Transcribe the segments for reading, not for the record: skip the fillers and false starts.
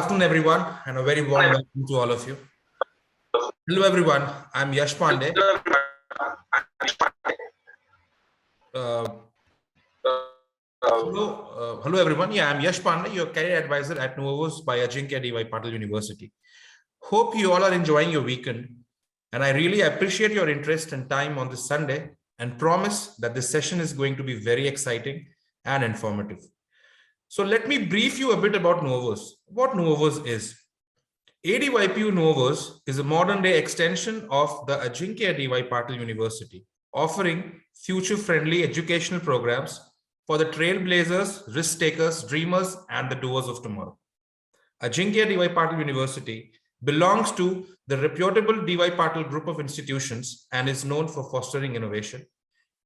afternoon, everyone, and a very warm welcome to all of you. Hello, everyone. I'm Yash Pande. Hello, everyone. Yeah, I'm Yash Pande, your career advisor at Nuovos by ADYPU University. Hope you all are enjoying your weekend, and I really appreciate your interest and time on this Sunday, and promise that this session is going to be very exciting and informative. So let me brief you a bit about Nuovos. What Nuovos is. ADYPU Nuovos is a modern-day extension of the ADYPU University, offering future-friendly educational programs for the trailblazers, risk-takers, dreamers, and the doers of tomorrow. ADYPU University belongs to the reputable DY Patil group of institutions and is known for fostering innovation.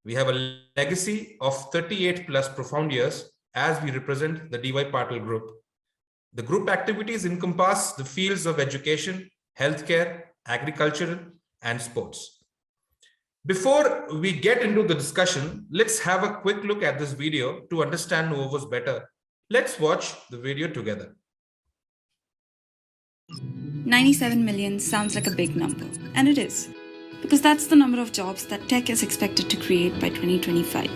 We have a legacy of 38 plus profound years as we represent the DY Patil group. The group activities encompass the fields of education, healthcare, agriculture, and sports. Before we get into the discussion, let's have a quick look at this video to understand Nuovos better. Let's watch the video together. 97 million sounds like a big number, and it is, because that's the number of jobs that tech is expected to create by 2025.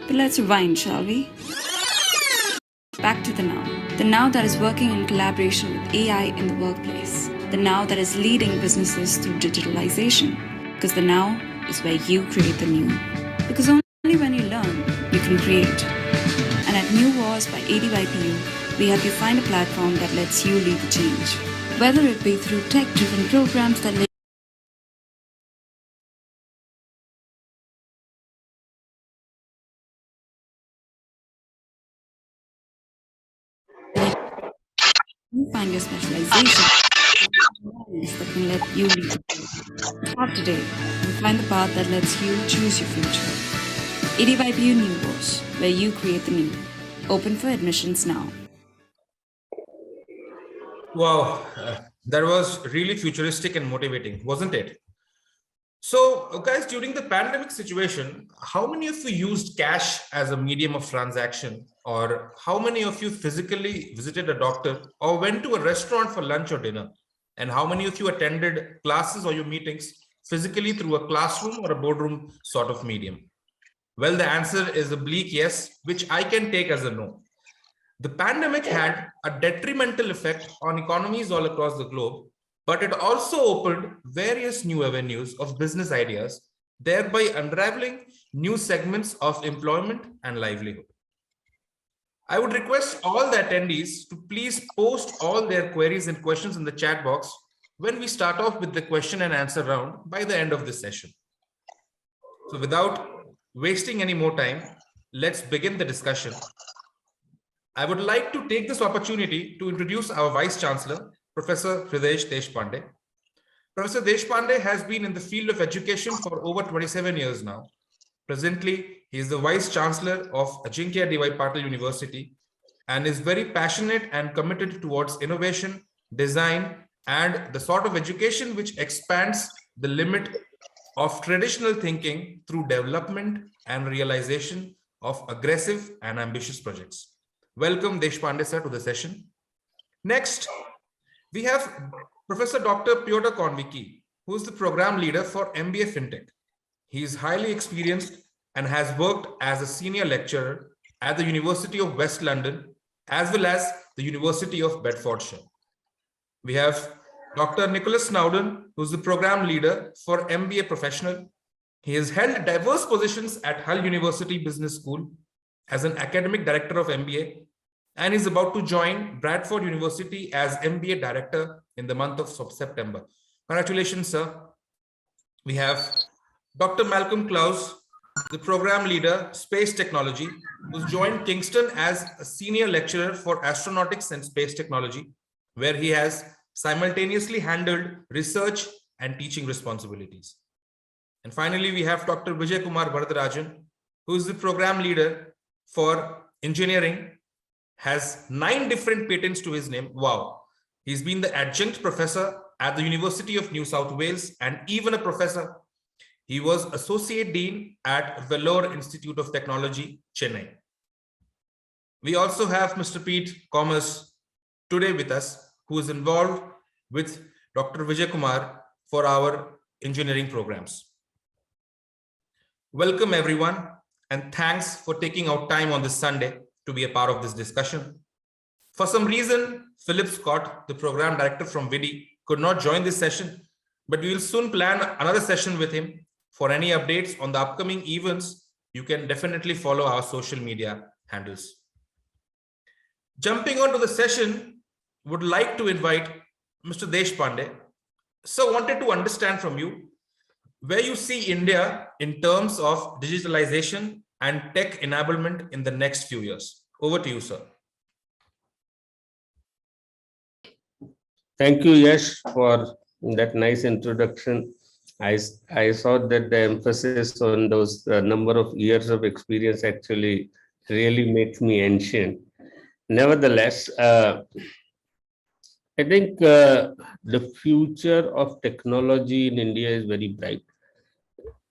But let's rewind, shall we? Back to the now that is working in collaboration with AI in the workplace, the now that is leading businesses through digitalization, because the now is where you create the new. Because only when you learn, you can create. And at Nuovos by ADYPU, we help you find a platform that lets you lead the change. Whether it be through tech-driven programs that let you find your specialization that can let you lead. Start today and find the path that lets you choose your future. ADYPU Nuovos, where you create the new. Open for admissions now. Wow, that was really futuristic and motivating, wasn't it? So, guys, during the pandemic situation, how many of you used cash as a medium of transaction? Or how many of you physically visited a doctor or went to a restaurant for lunch or dinner? And how many of you attended classes or your meetings physically through a classroom or a boardroom sort of medium? Well, the answer is a bleak yes, which I can take as a no. The pandemic had a detrimental effect on economies all across the globe, but it also opened various new avenues of business ideas, thereby unraveling new segments of employment and livelihood. I would request all the attendees to please post all their queries and questions in the chat box when we start off with the question and answer round by the end of this session. So without wasting any more time, let's begin the discussion. I would like to take this opportunity to introduce our Vice Chancellor, Professor Hrridaysh Deshpande. Professor Deshpande has been in the field of education for over 27 years now. Presently, he is the Vice Chancellor of ADYPU University and is very passionate and committed towards innovation, design, and the sort of education which expands the limit of traditional thinking through development and realization of aggressive and ambitious projects. Welcome, Deshpande sir, to the session. Next, we have Professor Dr. Piotr Konwicki, who is the program leader for MBA FinTech. He is highly experienced and has worked as a senior lecturer at the University of West London, as well as the University of Bedfordshire. We have Dr. Nicholas Snowden, who is the program leader for MBA Professional. He has held diverse positions at Hull University Business School as an academic director of MBA, and is about to join Bradford University as MBA director in the month of September. Congratulations, sir. We have Dr. Malcolm Claus, the program leader, space technology, who's joined Kingston as a senior lecturer for astronautics and space technology, where he has simultaneously handled research and teaching responsibilities. And finally, we have Dr. Vijayakumar Varadarajan, who is the program leader for engineering, has 9 different patents to his name. Wow. He's been the adjunct professor at the University of New South Wales and even a professor. He was Associate Dean at Vellore Institute of Technology, Chennai. We also have Mr. Piet Kommers today with us, who is involved with Dr. Vijayakumar for our engineering programs. Welcome everyone, and thanks for taking out time on this Sunday to be a part of this discussion. For some reason, Philip Scott, the program director from VIDI, could not join this session, but we will soon plan another session with him. For any updates on the upcoming events, you can definitely follow our social media handles. Jumping on to the session, would like to invite Mr. Deshpande. So wanted to understand from you where you see India in terms of digitalization and tech enablement in the next few years. Over to you, sir. Thank you, Yash, for that nice introduction. I saw that the emphasis on those number of years of experience actually really makes me ancient. Nevertheless, I think the future of technology in India is very bright.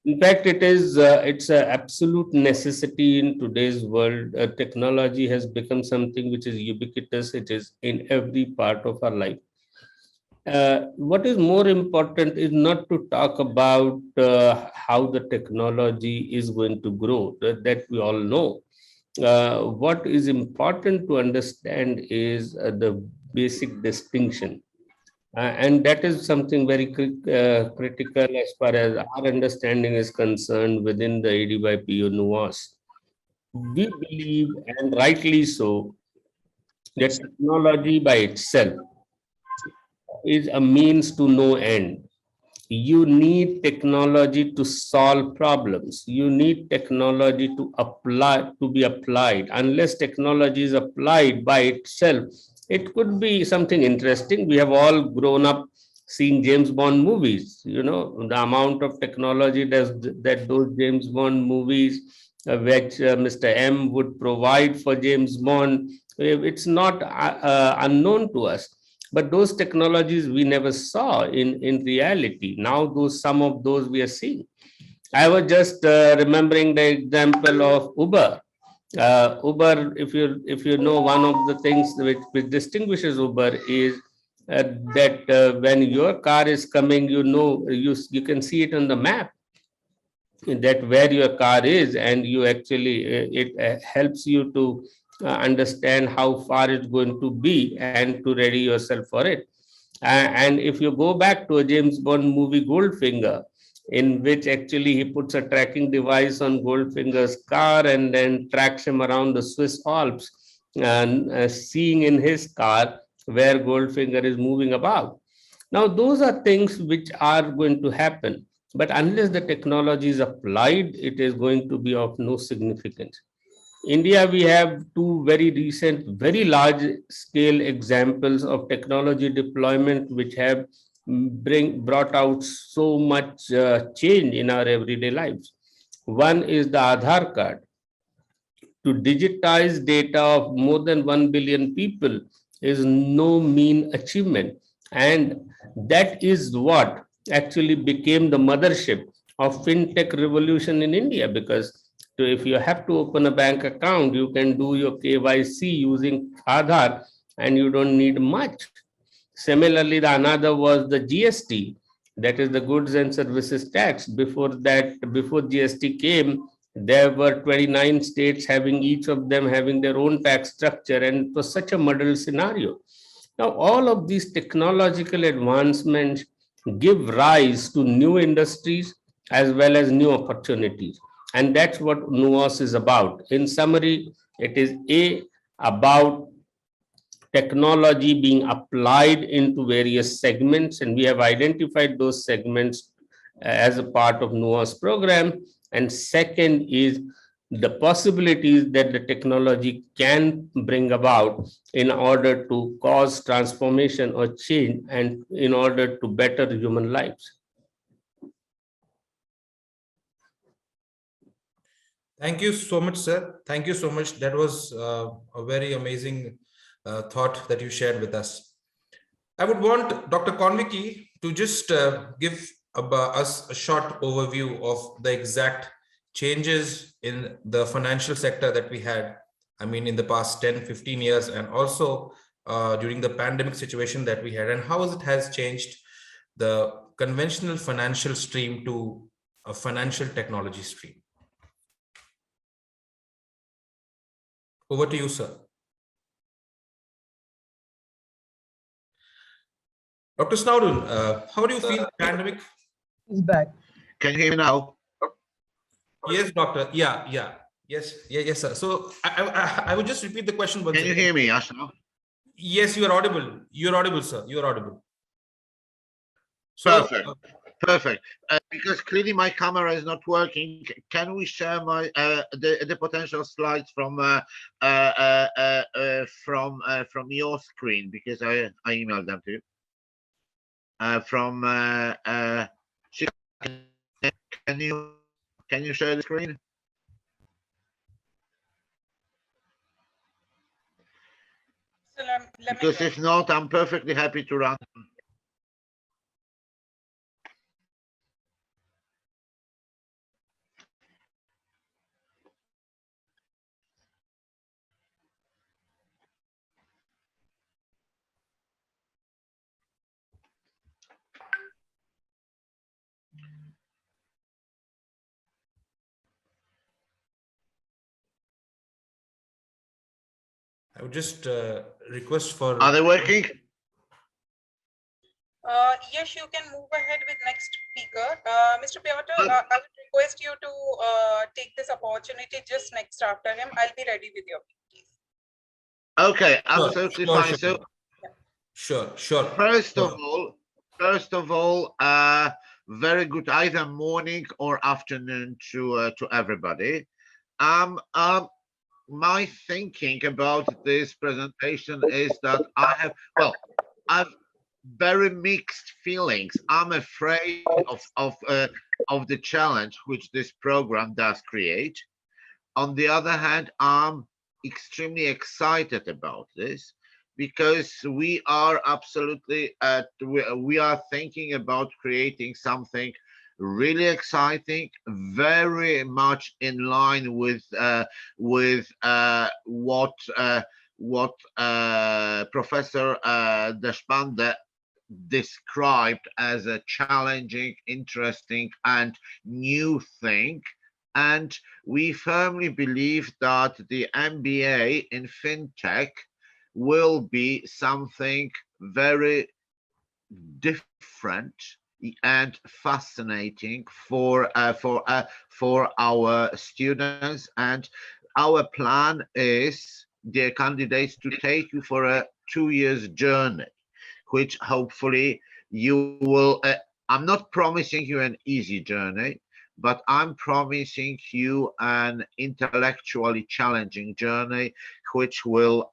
In fact, it's an absolute necessity in today's world. Technology has become something which is ubiquitous. It is in every part of our life. What is more important is not to talk about how the technology is going to grow, that we all know. What is important to understand is the basic distinction. And that is something very critical as far as our understanding is concerned within the ADYPU Nuovos. We believe, and rightly so, that technology by itself is a means to no end. You need technology to solve problems. You need technology to be applied. Unless technology is applied by itself, it could be something interesting. We have all grown up seeing James Bond movies. You know, the amount of technology that those James Bond movies, which Mr. M would provide for James Bond, it's not unknown to us. But those technologies we never saw in reality. Now some of those we are seeing. I was just remembering the example of Uber. Uber, if you know, one of the things which distinguishes Uber is that when your car is coming, you can see it on the map, that where your car is, and you actually it helps you to understand how far it's going to be and to ready yourself for it. And if you go back to a James Bond movie, Goldfinger, in which actually he puts a tracking device on Goldfinger's car and then tracks him around the Swiss Alps, and seeing in his car where Goldfinger is moving about. Now, those are things which are going to happen, but unless the technology is applied, it is going to be of no significance. India, we have two very recent, very large scale examples of technology deployment which have brought out so much change in our everyday lives. One is the Aadhaar card. To digitize data of more than 1 billion people is no mean achievement. And that is what actually became the mothership of FinTech revolution in India, because if you have to open a bank account, you can do your KYC using Aadhaar and you don't need much. Similarly, the another was the GST, that is the goods and services tax. Before GST came, there were 29 states each of them having their own tax structure, and it was such a muddled scenario. Now, all of these technological advancements give rise to new industries as well as new opportunities. And that's what Nuovos is about. In summary, it is about technology being applied into various segments, and we have identified those segments as a part of Nuovos program. And second is the possibilities that the technology can bring about in order to cause transformation or change and in order to better human lives. Thank you so much, sir. Thank you so much. That was a very amazing thought that you shared with us. I would want Dr. Konwicki to just give us a short overview of the exact changes in the financial sector that we had, I mean, in the past 10, 15 years, and also during the pandemic situation that we had, and how it has changed the conventional financial stream to a financial technology stream. Over to you, sir. Dr. Snowden, how do you feel the pandemic? He's back. Can you hear me now? Yes, doctor. Yeah. Yes, sir. So I would just repeat the question once Can you again. hear me, Asna? Yes, you are audible. You are audible, sir. You are audible. So, Perfect. Because clearly my camera is not working. Can we share my the potential slides from your screen, because I emailed them to you. Can you share the screen? So let me Because go. if not, I'm perfectly happy to run. I would just request for. Are they working? Yes, you can move ahead with next speaker. Mr. Piotr, I would request you to take this opportunity just next after him. I'll be ready with your PPTs. Okay, absolutely fine. So, Sure. First of all, very good either morning or afternoon to everybody. My thinking about this presentation is that I've very mixed feelings. I'm afraid of the challenge which this program does create. On the other hand, I'm extremely excited about this, because we are absolutely we are thinking about creating something really exciting, very much in line with what Professor Deshpande described as a challenging, interesting, and new thing. And we firmly believe that the MBA in FinTech will be something very different and fascinating for our students. And our plan is, dear candidates, to take you for a 2-year journey, which hopefully you will. I'm not promising you an easy journey, but I'm promising you an intellectually challenging journey, which will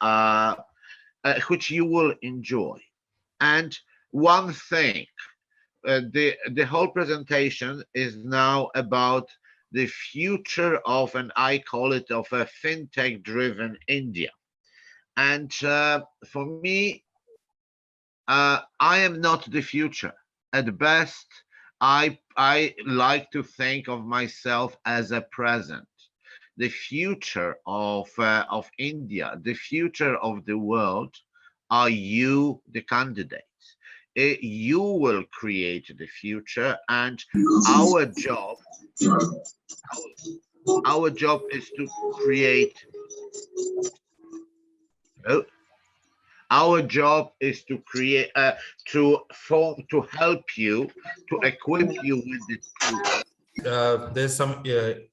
which you will enjoy. And one thing, the whole presentation is now about the future of, and I call it, of a fintech-driven India. And for me, I am not the future. At best, I like to think of myself as a present. The future of India, the future of the world, are you, the candidates. You will create the future, and our job is to create. Our job is to create, to help you, to equip you with the tools. There's some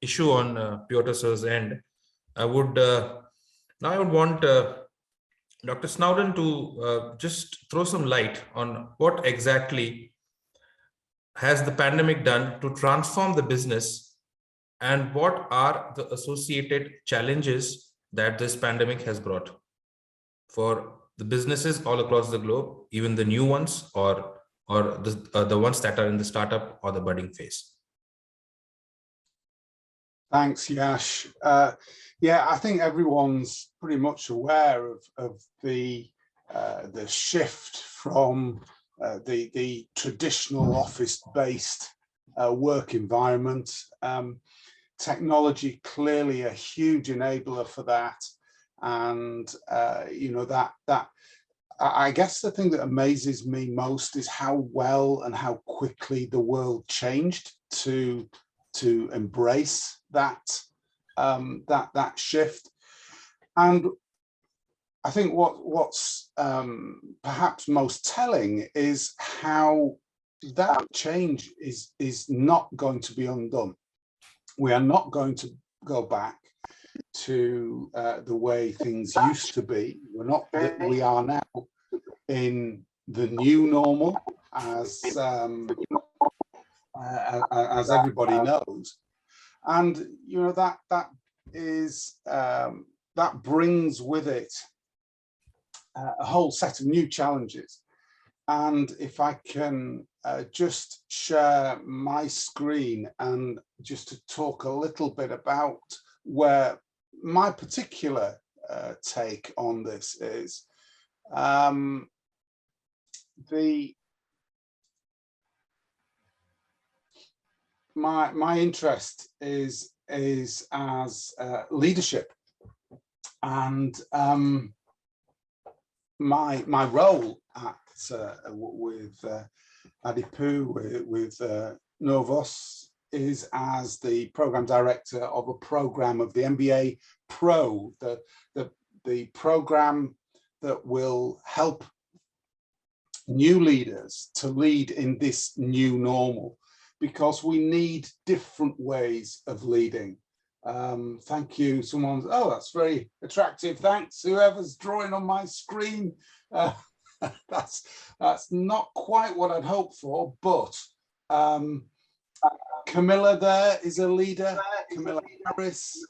issue on Piotr sir's end. I would now I would want Dr. Snowden to just throw some light on what exactly has the pandemic done to transform the business, and what are the associated challenges that this pandemic has brought for the businesses all across the globe, even the new ones, or the ones that are in the startup or the budding phase. Thanks, Yash. Yeah, I think everyone's pretty much aware of the shift from the traditional office-based work environment. Technology clearly a huge enabler for that, and you know, that I guess the thing that amazes me most is how well and how quickly the world changed to embrace that that shift. And I think what's perhaps most telling is how that change is not going to be undone. We are not going to go back to the way things used to be. We are now in the new normal, as everybody knows, and you know that is that brings with it a whole set of new challenges. And if I can just share my screen and just to talk a little bit about where my particular take on this is, my interest is as leadership, and my role at with ADYPU, with Nuovos, is as the program director of a program of the MBA Pro, the program that will help new leaders to lead in this new normal, because we need different ways of leading. Thank you. Someone's, oh, that's very attractive. Thanks, whoever's drawing on my screen. That's not quite what I'd hoped for, but Camilla there is a leader. Camilla Harris.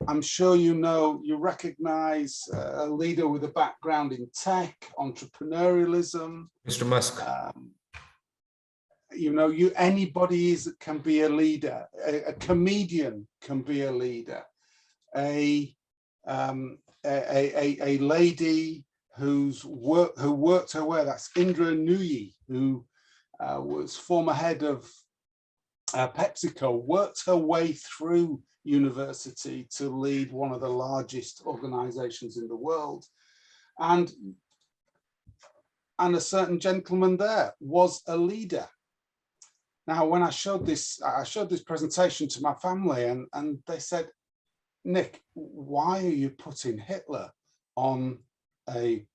I'm sure you recognize a leader with a background in tech, entrepreneurialism. Mr. Musk. You know, anybody can be a leader. A comedian can be a leader. A lady who worked her way. That's Indra Nooyi, who was former head of PepsiCo, worked her way through university to lead one of the largest organizations in the world. And a certain gentleman there was a leader. Now, when I showed this presentation to my family, and they said, Nick, why are you putting Hitler on a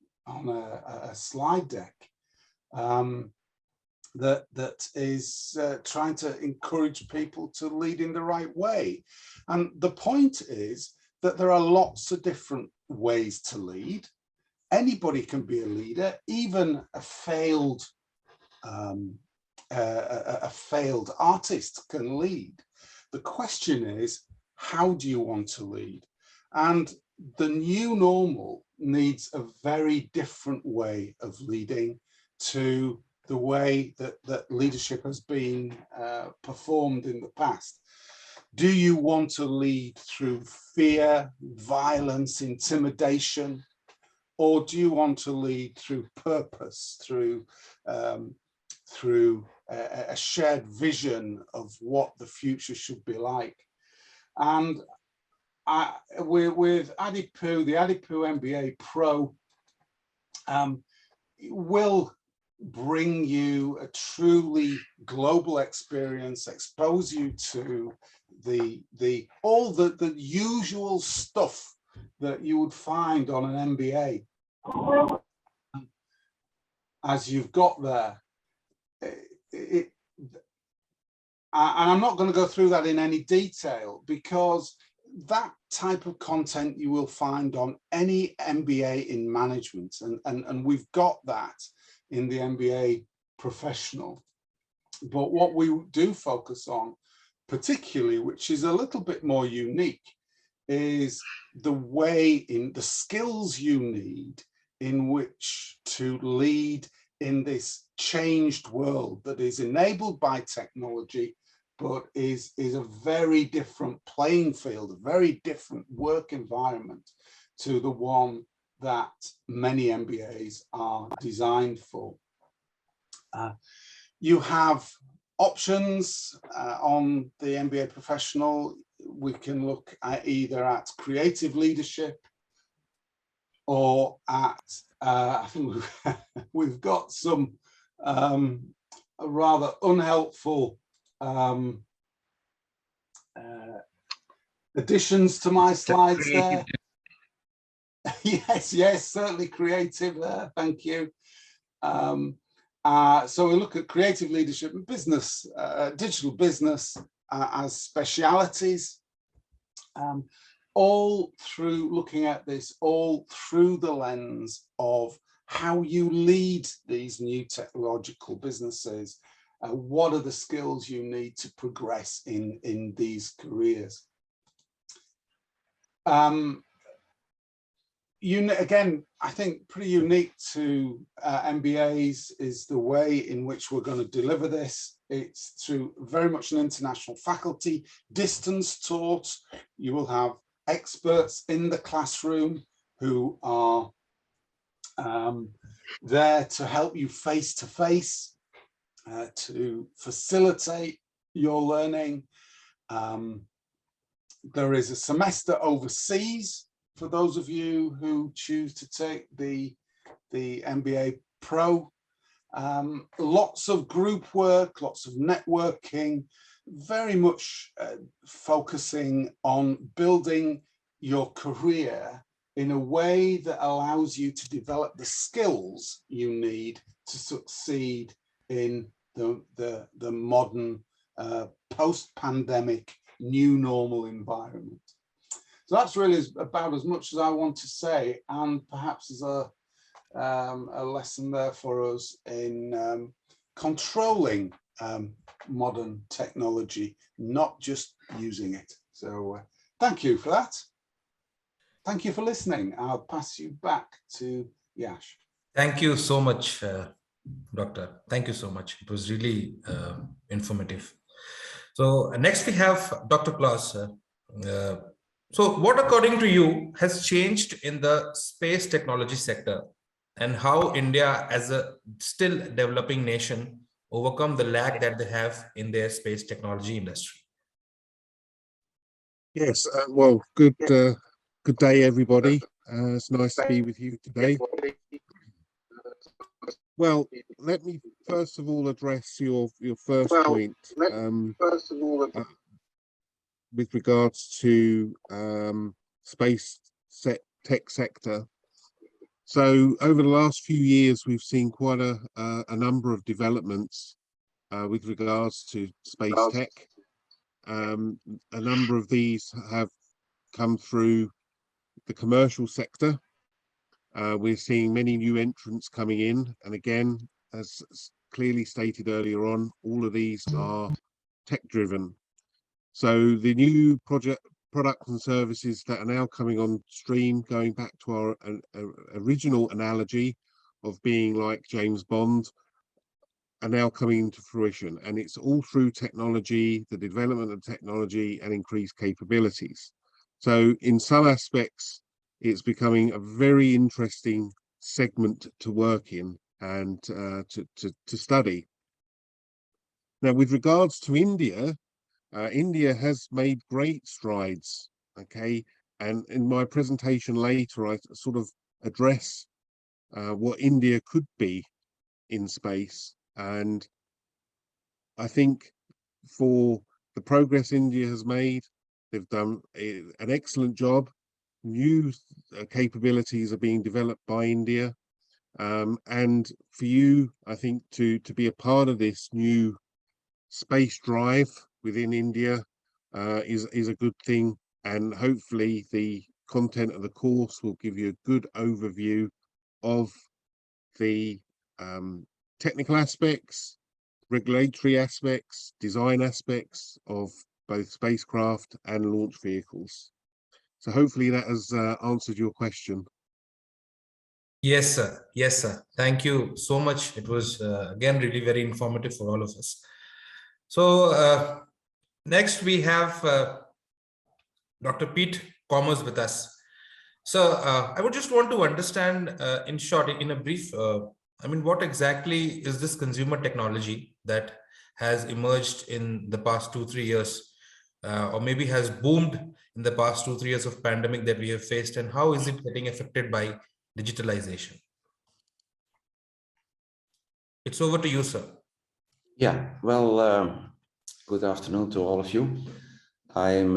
slide deck that is trying to encourage people to lead in the right way? And the point is that there are lots of different ways to lead. Anybody can be a leader, even a failed artist can lead. The question is, how do you want to lead? And the new normal needs a very different way of leading to the way that leadership has been performed in the past. Do you want to lead through fear, violence, intimidation, or do you want to lead through purpose, through a shared vision of what the future should be like? And with ADYPU, the ADYPU MBA Pro will bring you a truly global experience, expose you to all the usual stuff that you would find on an MBA. As you've got there, and I'm not going to go through that in any detail, because that type of content you will find on any MBA in management, and we've got that in the MBA professional. But what we do focus on particularly, which is a little bit more unique, is the way, in the skills you need in which to lead in this changed world that is enabled by technology, but is a very different playing field, a very different work environment to the one that many MBAs are designed for. You have options on the MBA professional. We can look at either at creative leadership or at I think we've got some rather unhelpful additions to my slides there. Yes, certainly creative there. Thank you. So we look at creative leadership and business, digital business as specialities. All through looking at this, all through the lens of how you lead these new technological businesses. What are the skills you need to progress in these careers? Again, I think pretty unique to MBAs is the way in which we're going to deliver this. It's through very much an international faculty, distance taught. You will have experts in the classroom who are there to help you face to face, to facilitate your learning. There is a semester overseas for those of you who choose to take the MBA Pro. Lots of group work, lots of networking, very much focusing on building your career in a way that allows you to develop the skills you need to succeed in the modern post-pandemic new normal environment. So that's really about as much as I want to say, and perhaps as a lesson there for us in controlling modern technology, not just using it. So thank you for that. Thank you for listening. I'll pass you back to Yash. Thank you so much, Doctor. Thank you so much. It was really informative. So next we have Dr. Claus. So what, according to you, has changed in the space technology sector, and how India, as a still developing nation, overcome the lag that they have in their space technology industry? Yes, well, good day, everybody. It's nice to be with you today. Well, let me first of all address your first point with regards to space tech sector. So over the last few years, we've seen quite a number of developments with regards to space tech. A number of these have come through the commercial sector. We're seeing many new entrants coming in, and again, as clearly stated earlier on, all of these are tech driven. So the new products and services that are now coming on stream, going back to our original analogy of being like James Bond, are now coming into fruition, and it's all through technology, the development of technology and increased capabilities. So in some aspects, it's becoming a very interesting segment to work in and to study. Now, with regards to India, India has made great strides, okay? And in my presentation later, I sort of address what India could be in space. And I think for the progress India has made, they've done an excellent job. New capabilities are being developed by India. And for you, I think to be a part of this new space drive within India is a good thing. And hopefully the content of the course will give you a good overview of the technical aspects, regulatory aspects, design aspects of both spacecraft and launch vehicles. So hopefully that has answered your question. Yes, sir. Yes, sir. Thank you so much. It was, again, really very informative for all of us. So next we have Dr. Piet Kommers with us. So I would just want to understand in short, in a brief, I mean, what exactly is this consumer technology that has emerged in the past 2-3 years, or maybe has boomed in the past 2-3 years of pandemic that we have faced, and how is it getting affected by digitalization? It's over to you, sir. Yeah, well, good afternoon to all of you. I'm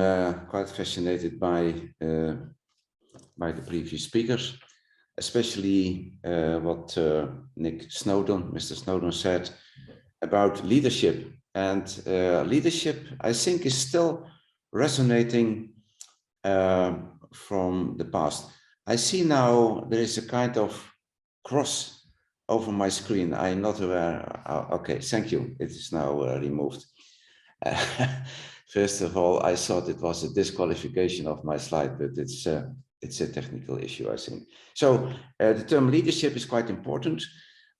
quite fascinated by the previous speakers, especially what Mr. Snowden said about leadership. And leadership, I think, is still resonating from the past. I see now there is a kind of cross over my screen. I'm not aware. Okay, thank you. It is now removed. First of all, I thought it was a disqualification of my slide, but it's a technical issue, I think. So the term leadership is quite important.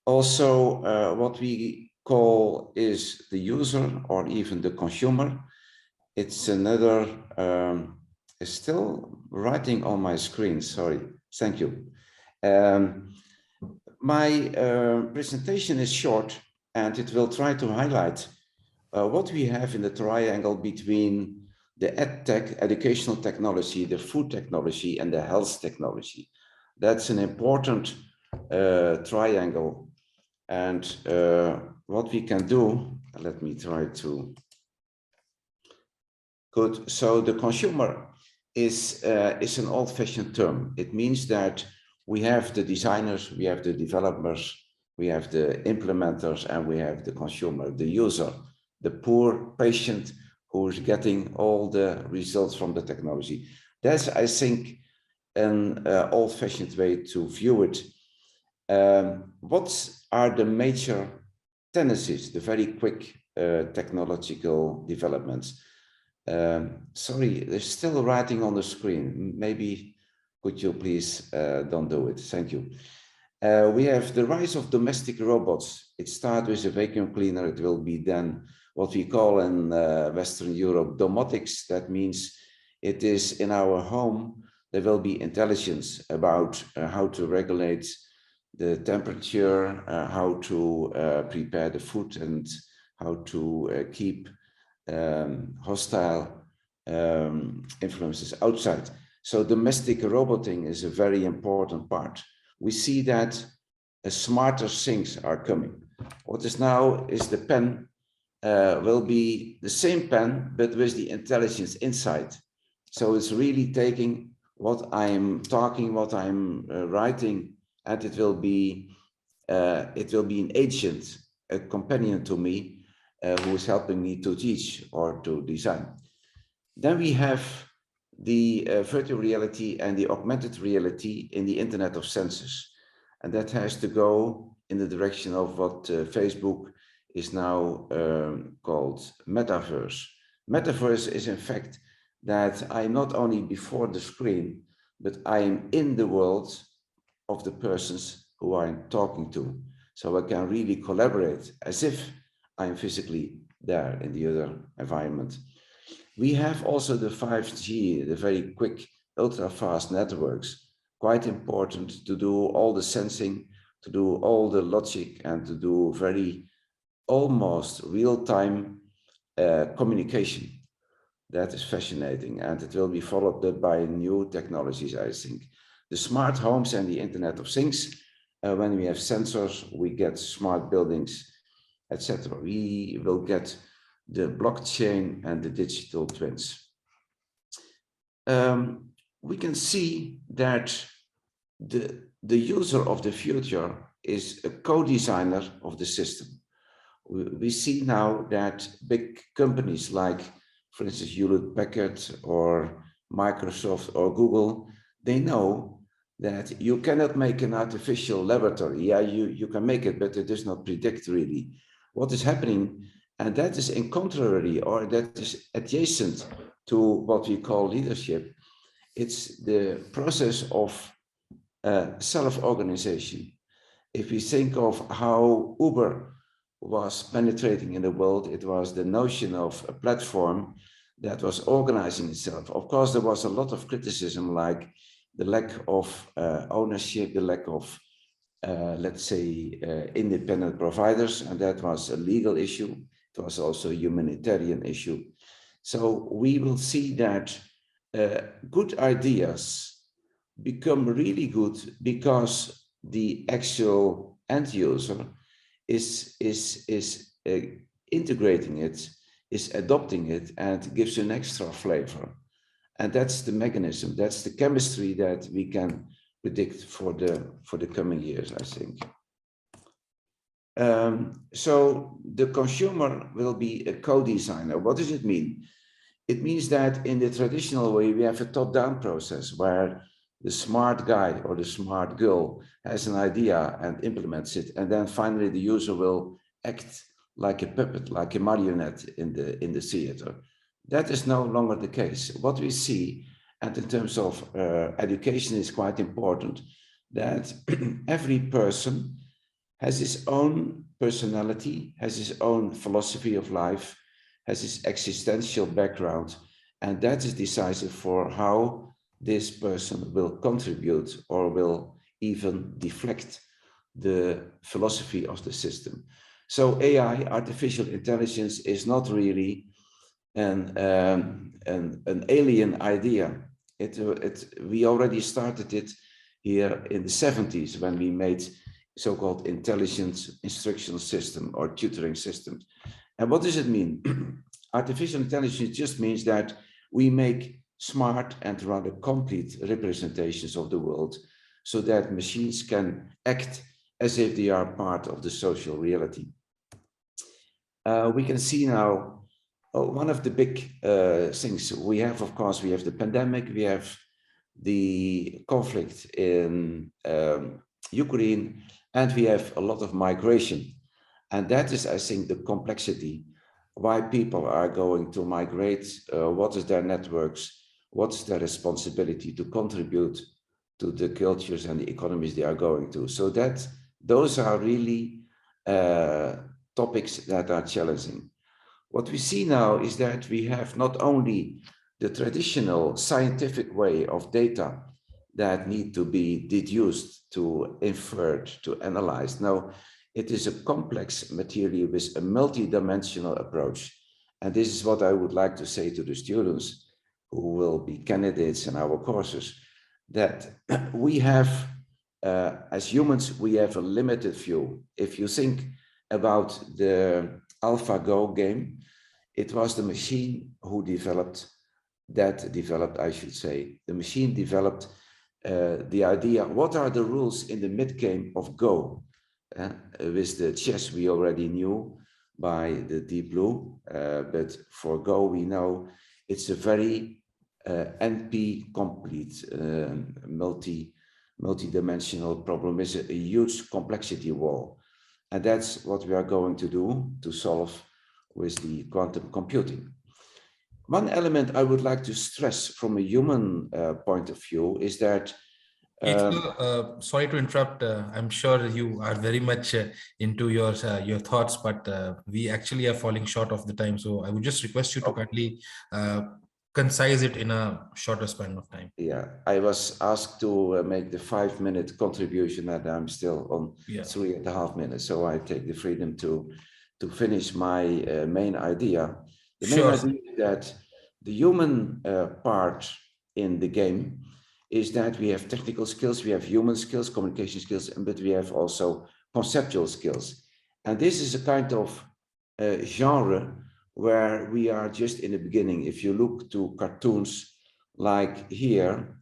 Also, what we call is the user or even the consumer. It's another, it's still writing on my screen, sorry, thank you. My presentation is short and it will try to highlight what we have in the triangle between the EdTech, educational technology, the food technology, and the health technology. That's an important triangle. And what we can do, let me try to. Good. So the consumer is an old-fashioned term. It means that we have the designers, we have the developers, we have the implementers, and we have the consumer, the user, the poor patient who is getting all the results from the technology. That's, I think, an old-fashioned way to view it. What are the major tendencies, the very quick technological developments? Sorry, there's still writing on the screen. Maybe could you please don't do it? Thank you. We have the rise of domestic robots. It starts with a vacuum cleaner. It will be then what we call in Western Europe domotics. That means it is in our home. There will be intelligence about how to regulate the temperature, how to prepare the food, and how to keep hostile influences outside. So domestic roboting is a very important part. We see that smarter things are coming. What is now is the pen will be the same pen, but with the intelligence inside. So it's really taking what I'm talking, what I'm writing, and it will be an agent, a companion to me, who is helping me to teach or to design. Then we have the virtual reality and the augmented reality in the Internet of Senses. And that has to go in the direction of what Facebook is now called metaverse. Metaverse is in fact that I'm not only before the screen, but I am in the world of the persons who I'm talking to. So I can really collaborate as if I'm physically there in the other environment. We have also the 5G, the very quick, ultra-fast networks, quite important to do all the sensing, to do all the logic, and to do very almost real-time communication. That is fascinating, and it will be followed up by new technologies, I think. The smart homes and the Internet of Things, when we have sensors, we get smart buildings, etc. We will get the blockchain and the digital twins. We can see that the user of the future is a co-designer of the system. We see now that big companies like, for instance, Hewlett-Packard or Microsoft or Google, they know that you cannot make an artificial laboratory. Yeah, you can make it, but it does not predict really what is happening. And that is in contrary, or that is adjacent to what we call leadership. It's the process of self-organization. If we think of how Uber was penetrating in the world, it was the notion of a platform that was organizing itself. Of course, there was a lot of criticism, like the lack of ownership, the lack of, let's say, independent providers, and that was a legal issue. It was also a humanitarian issue. So we will see that good ideas become really good because the actual end user is integrating it, is adopting it, and gives an extra flavor. And that's the mechanism, that's the chemistry that we can predict for the coming years, I think. So the consumer will be a co-designer. What does it mean? It means that in the traditional way, we have a top-down process where the smart guy or the smart girl has an idea and implements it. And then finally, the user will act like a puppet, like a marionette in the theater. That is no longer the case. What we see, and in terms of education is quite important, that every person has his own personality, has his own philosophy of life, has his existential background, and that is decisive for how this person will contribute or will even deflect the philosophy of the system. So AI, artificial intelligence, is not really an alien idea. We already started it here in the 70s when we made so-called intelligent instructional system or tutoring systems. And what does it mean? Artificial intelligence just means that we make smart and rather complete representations of the world so that machines can act as if they are part of the social reality. We can see now one of the big things we have, of course, we have the pandemic, we have the conflict in Ukraine, and we have a lot of migration. And that is, I think, the complexity, why people are going to migrate, what is their networks, what's their responsibility to contribute to the cultures and the economies they are going to. So that those are really topics that are challenging. What we see now is that we have not only the traditional scientific way of data that need to be deduced, to inferred, to analyze. Now, it is a complex material with a multi-dimensional approach. And this is what I would like to say to the students who will be candidates in our courses, that we have, as humans, we have a limited view. If you think about the AlphaGo game, it was the machine who developed, I should say, the machine developed the idea, what are the rules in the mid-game of Go? With the chess, we already knew by the Deep Blue, but for Go, we know it's a very NP complete, multi-dimensional problem. It's a huge complexity wall. And that's what we are going to do to solve with the quantum computing. One element I would like to stress from a human point of view is that sorry to interrupt. I'm sure you are very much into your thoughts, but we actually are falling short of the time. So I would just request you to kindly concise it in a shorter span of time. Yeah, I was asked to make the 5-minute contribution, and I'm still on 3.5 minutes. So I take the freedom to finish my main idea. The main idea is that the human part in the game is that we have technical skills, we have human skills, communication skills, but we have also conceptual skills. And this is a kind of genre where we are just in the beginning. If you look to cartoons like here,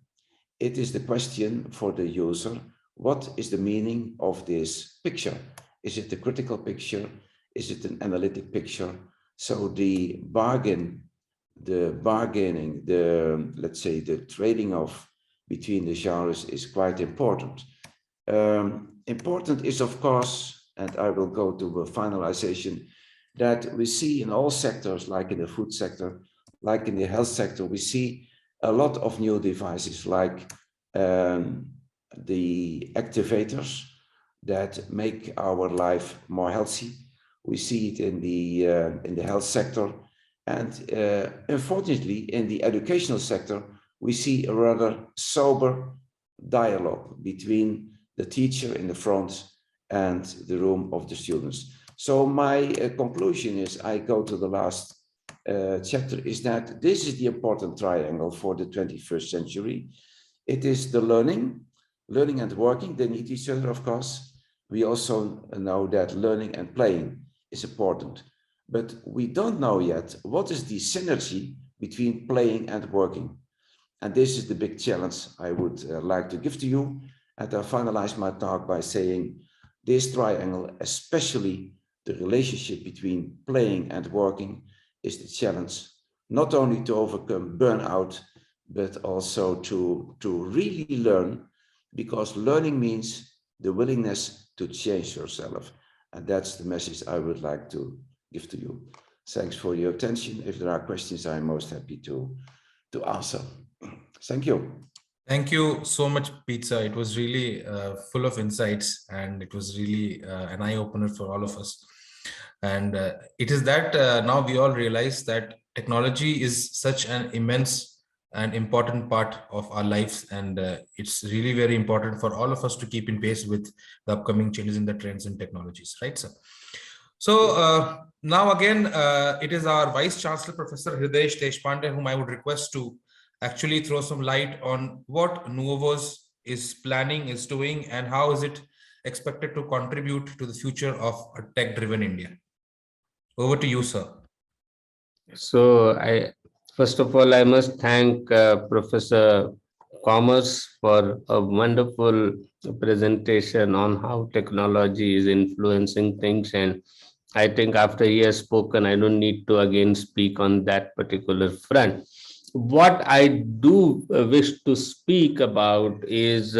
it is the question for the user, what is the meaning of this picture? Is it a critical picture? Is it an analytic picture? So the bargaining, let's say the trading off between the genres is quite important. Important is, of course, and I will go to a finalization, that we see in all sectors, like in the food sector, like in the health sector, we see a lot of new devices, like the activators that make our life more healthy. We see it in the health sector, and unfortunately, in the educational sector, we see a rather sober dialogue between the teacher in the front and the room of the students. So my conclusion is, I go to the last chapter, is that this is the important triangle for the 21st century. It is the learning and working, they need each other, of course, We also know that learning and playing is important, but we don't know yet what is the synergy between playing and working. And this is the big challenge I would like to give to you. And I'll finalize my talk by saying this triangle, especially the relationship between playing and working, is the challenge, not only to overcome burnout, but also to really learn, because learning means the willingness to change yourself. And that's the message I would like to give to you. Thanks for your attention. If there are questions, I'm most happy to answer. Thank you. Thank you so much, Pizza. It was really full of insights, and it was really an eye-opener for all of us. And it is that now we all realize that technology is such an immense and important part of our lives, and it's really very important for all of us to keep in pace with the upcoming changes in the trends and technologies, right, sir? So now again, it is our Vice Chancellor, Professor Hrridaysh Deshpande, whom I would request to actually throw some light on what Nuovos is planning, is doing, and how is it expected to contribute to the future of a tech-driven India. Over to you, sir. So first of all, I must thank Professor Kommers for a wonderful presentation on how technology is influencing things. And I think after he has spoken, I don't need to again speak on that particular front. What I do wish to speak about is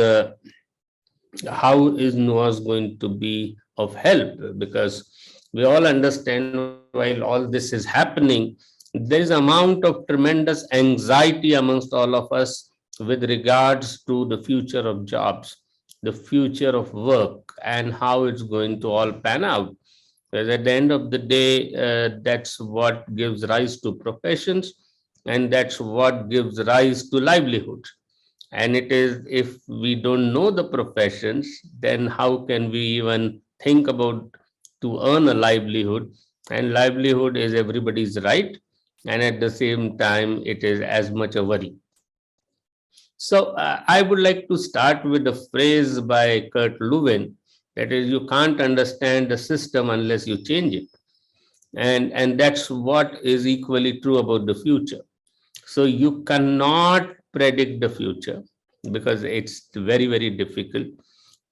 how is Nuovos going to be of help, because we all understand while all this is happening, there is amount of tremendous anxiety amongst all of us with regards to the future of jobs, the future of work, and how it's going to all pan out. Because at the end of the day, that's what gives rise to professions, and that's what gives rise to livelihood. And it is, if we don't know the professions, then how can we even think about to earn a livelihood? And livelihood is everybody's right, and at the same time it is as much a worry. So I would like to start with a phrase by Kurt Lewin, that is, you can't understand the system unless you change it. And that's what is equally true about the future. So you cannot predict the future because it's very, very difficult.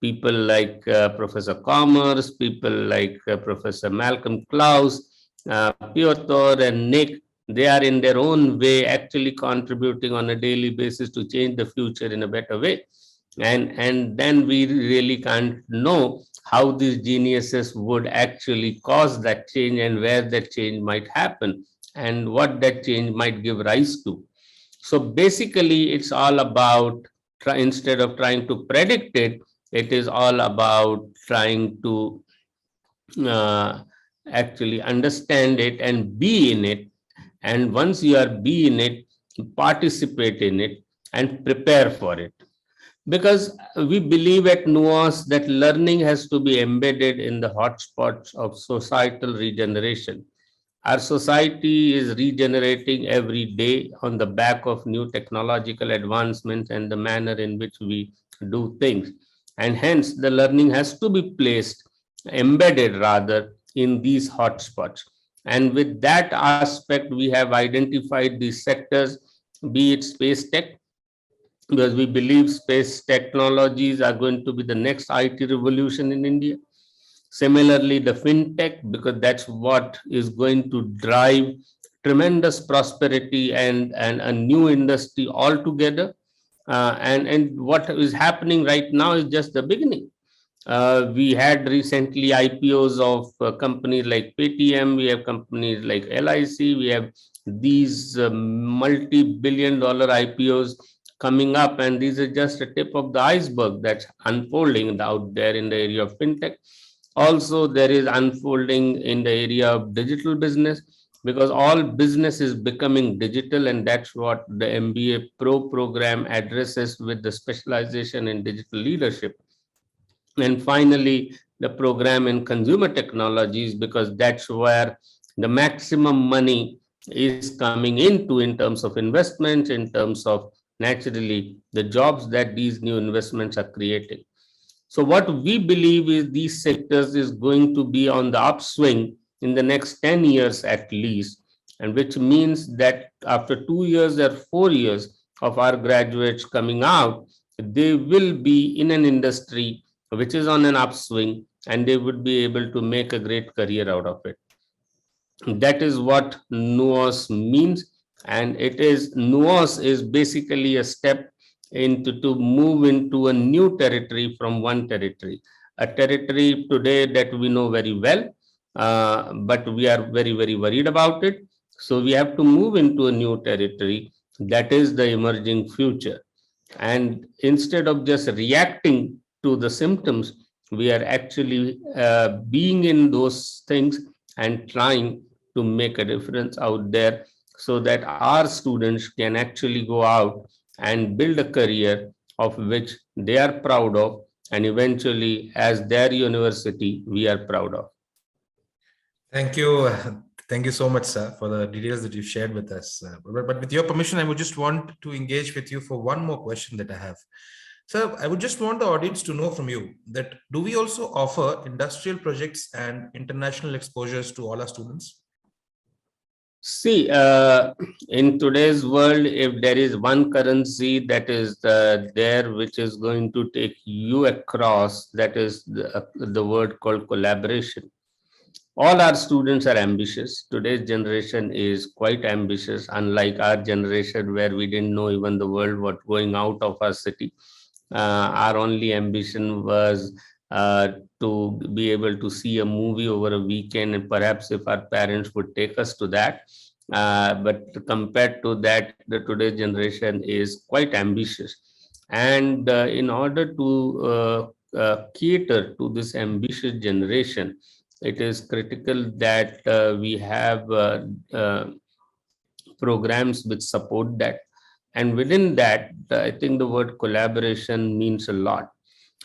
People like Professor Kommers, people like Professor Malcolm Claus, Piotr and Nick, they are in their own way actually contributing on a daily basis to change the future in a better way. And then we really can't know how these geniuses would actually cause that change and where that change might happen and what that change might give rise to. So basically, it's all about, instead of trying to predict it, it is all about trying to actually understand it and be in it. And once you are be in it, participate in it and prepare for it. Because we believe at Nuovos that learning has to be embedded in the hotspots of societal regeneration. Our society is regenerating every day on the back of new technological advancements and the manner in which we do things. And hence the learning has to be placed, embedded rather, in these hotspots. And with that aspect, we have identified these sectors, be it space tech, because we believe space technologies are going to be the next IT revolution in India. Similarly, the FinTech, because that's what is going to drive tremendous prosperity and a new industry altogether. And what is happening right now is just the beginning. We had recently IPOs of companies like Paytm, we have companies like LIC, we have these multi-billion-dollar IPOs coming up, and these are just a tip of the iceberg that's unfolding out there in the area of FinTech. Also, there is unfolding in the area of digital business, because all business is becoming digital, and that's what the MBA Pro program addresses with the specialization in digital leadership. And finally, the program in consumer technologies, because that's where the maximum money is coming into in terms of investments, in terms of naturally the jobs that these new investments are creating. So what we believe is these sectors is going to be on the upswing in the next 10 years at least, and which means that after 2 years or 4 years of our graduates coming out, they will be in an industry which is on an upswing, and they would be able to make a great career out of it. That is what Nuovos means, and it is Nuovos is basically a step into to move into a new territory from one territory, a territory today that we know very well, but we are very worried about it. So we have to move into a new territory, that is the emerging future. And instead of just reacting to the symptoms, we are actually being in those things and trying to make a difference out there, so that our students can actually go out and build a career of which they are proud of, and eventually as their university we are proud of. Thank you. Thank you so much, sir, for the details that you've shared with us. But with your permission, I would just want to engage with you for one more question that I have. Sir, I would just want the audience to know from you that do we also offer industrial projects and international exposures to all our students? See, in today's world, if there is one currency that is there which is going to take you across, that is the word called collaboration. All our students are ambitious. Today's generation is quite ambitious, unlike our generation where we didn't know even the world was going out of our city. Our only ambition was to be able to see a movie over a weekend, and perhaps if our parents would take us to that. But compared to that, the today's generation is quite ambitious. And in order to cater to this ambitious generation, it is critical that we have programs which support that. And within that, I think the word collaboration means a lot.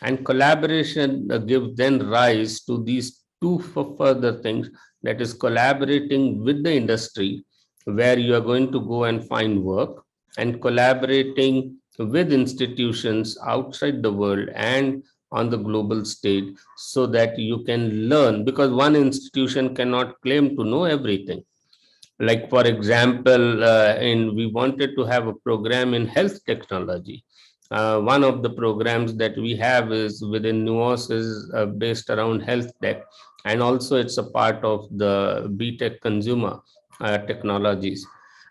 And collaboration gives then rise to these two further things, that is collaborating with the industry, where you are going to go and find work, and collaborating with institutions outside the world and on the global stage, so that you can learn, because one institution cannot claim to know everything. Like for example, we wanted to have a program in health technology. One of the programs that we have is within Nuovos is based around health tech, and also it's a part of the BTech consumer technologies.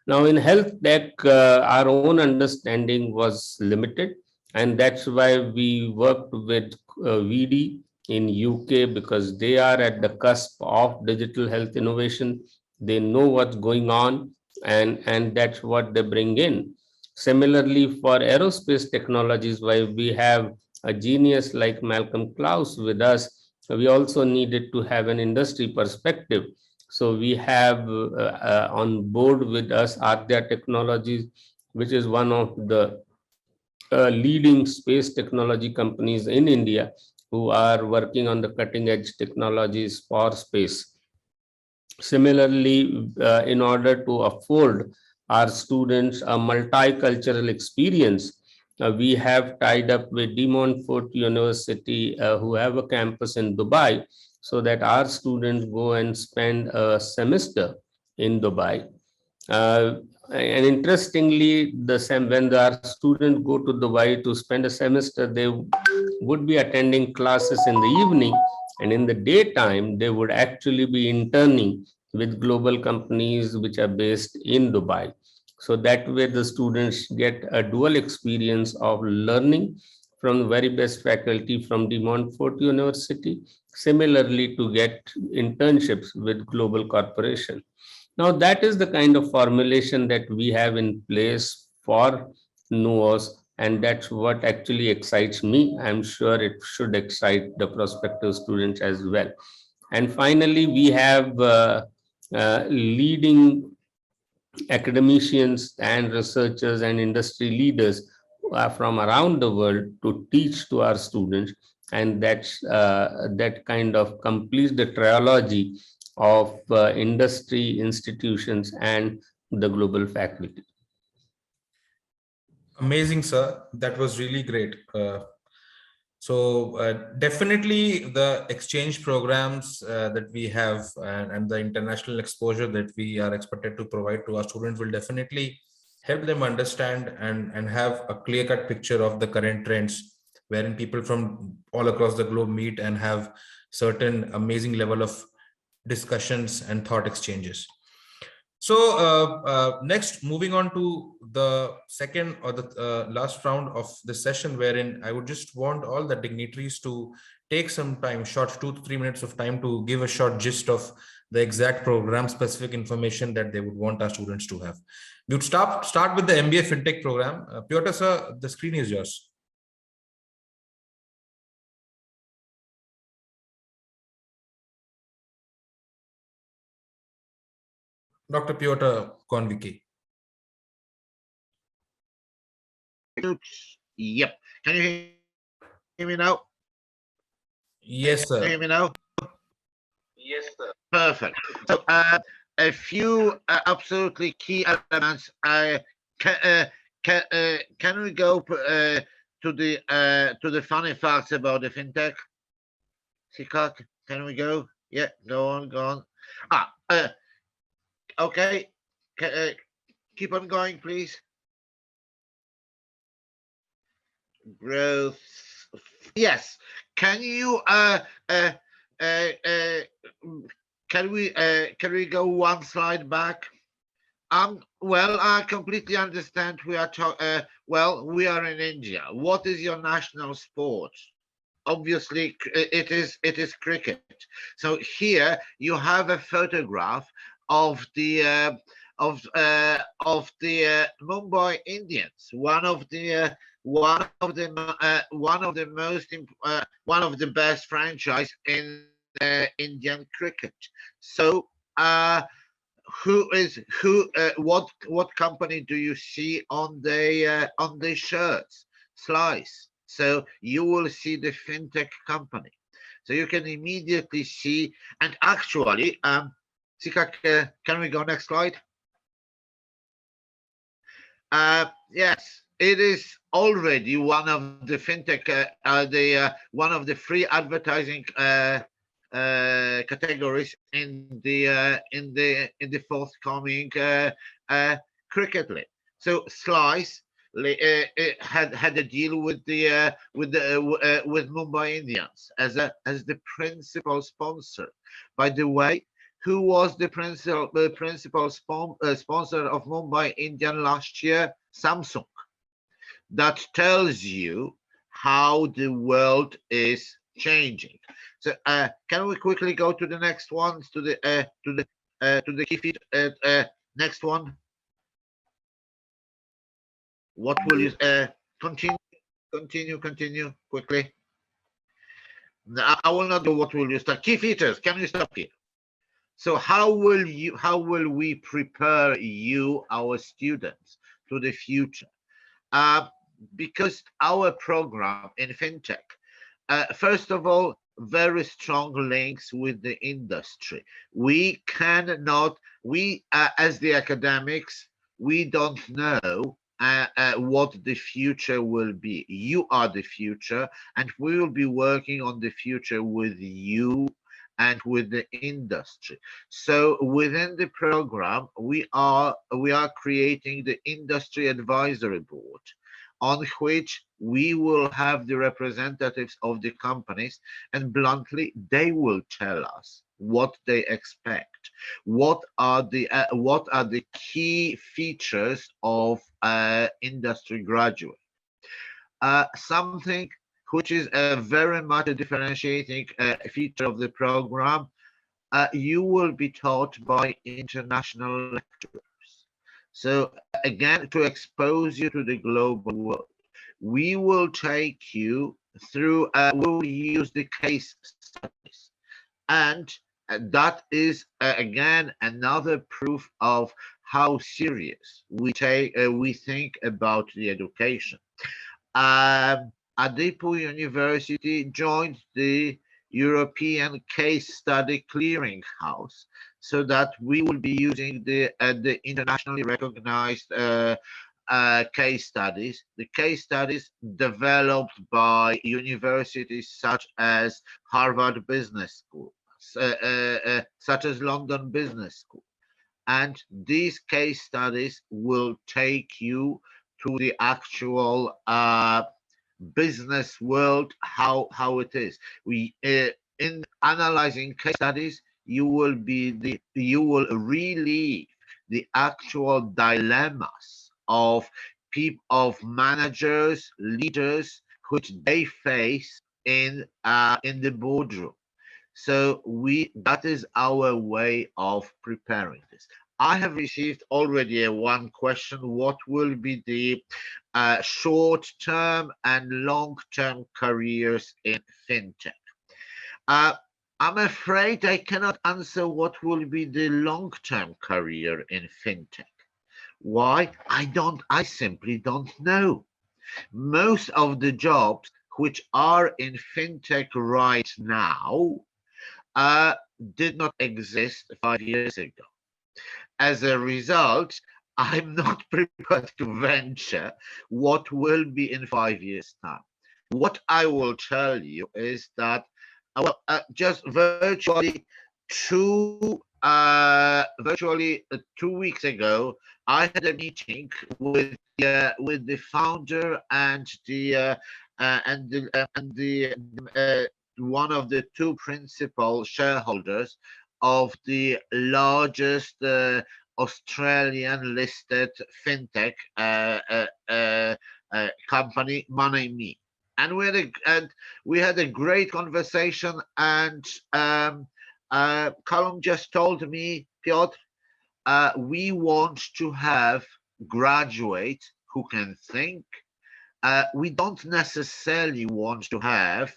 Now in health tech, our own understanding was limited, and that's why we worked with VD in UK, because they are at the cusp of digital health innovation. They know what's going on, and that's what they bring in. Similarly, for aerospace technologies, while we have a genius like Malcolm Claus with us, we also needed to have an industry perspective. So we have on board with us ADYPU Technologies, which is one of the leading space technology companies in India, who are working on the cutting edge technologies for space. Similarly, in order to afford our students a multicultural experience, we have tied up with De Montfort University, who have a campus in Dubai, so that our students go and spend a semester in Dubai. And interestingly, when our students go to Dubai to spend a semester, they would be attending classes in the evening, and in the daytime, they would actually be interning with global companies which are based in Dubai. So that way the students get a dual experience of learning from the very best faculty from De Montfort University, similarly to get internships with global corporation. Now that is the kind of formulation that we have in place for Nuovos, and that's what actually excites me. I'm sure it should excite the prospective students as well. And finally, we have leading academicians and researchers and industry leaders from around the world to teach to our students, and that kind of completes the trilogy of industry, institutions, and the global faculty. Amazing, sir. That was really great. So definitely the exchange programs that we have and the international exposure that we are expected to provide to our students will definitely help them understand and have a clear-cut picture of the current trends, wherein people from all across the globe meet and have certain amazing level of discussions and thought exchanges. So next, moving on to the second or the last round of the session, wherein I would just want all the dignitaries to take some time, short 2 to 3 minutes of time, to give a short gist of the exact program specific information that they would want our students to have. We would start with the MBA FinTech program. Piotr sir, the screen is yours. Dr. Piotr Konwicki. Yep. Can you hear me now? Yes, sir. Can you hear me now? Yes, sir. Perfect. So a few absolutely key elements. Can we go to the funny facts about the FinTech? Sikak, can we go? Yeah, go on. Okay. Keep on going, please. Growth. Yes. Can you can we go one slide back? Well, I completely understand. We are we are in India. What is your national sport? Obviously, it is cricket. So here you have a photograph of the Mumbai Indians, one of the best franchise in Indian cricket. So what company do you see on the shirts? Slice. So you will see the FinTech company. So you can immediately see, and actually, Sikak, can we go next slide? Yes, it is already one of the FinTech, one of the free advertising categories in the forthcoming cricket league. So Slice had a deal with Mumbai Indians as the principal sponsor. By the way, who was the principal sponsor of Mumbai Indian last year? Samsung. That tells you how the world is changing. So can we quickly go to the next one, to the key feed? Next one. What will you continue quickly? I will not do what will you start. Key features. Can you stop here? So how will we prepare you, our students, to the future? Because our program in FinTech, first of all, very strong links with the industry. We cannot, as the academics, we don't know what the future will be. You are the future, and we will be working on the future with you and with the industry. So within the program, we are creating the industry advisory board, on which we will have the representatives of the companies, and bluntly, they will tell us what they expect, what are the key features of industry graduate. Something which is very much a differentiating feature of the program, you will be taught by international lecturers. So again, to expose you to the global world, we will take you through, we will use the case studies. And that is, again, another proof of how serious we think about the education. ADYPU University joined the European Case Study Clearinghouse, so that we will be using the internationally recognized case studies, the case studies developed by universities such as Harvard Business School, such as London Business School. And these case studies will take you to the actual business world, how it is. We in analyzing case studies, you will relieve the actual dilemmas of people, of managers, leaders, which they face in the boardroom. So that is our way of preparing this. I have received already one question: what will be the short-term and long-term careers in FinTech? I'm afraid I cannot answer what will be the long-term career in FinTech. Why? I simply don't know. Most of the jobs which are in FinTech right now did not exist 5 years ago. As a result, I'm not prepared to venture what will be in 5 years' time. What I will tell you is that, just virtually 2 weeks ago, I had a meeting with the founder and one of the 2 principal shareholders of the largest Australian listed FinTech company, MoneyMe. And we had a great conversation, and Callum just told me, Piotr, we want to have graduates who can think. We don't necessarily want to have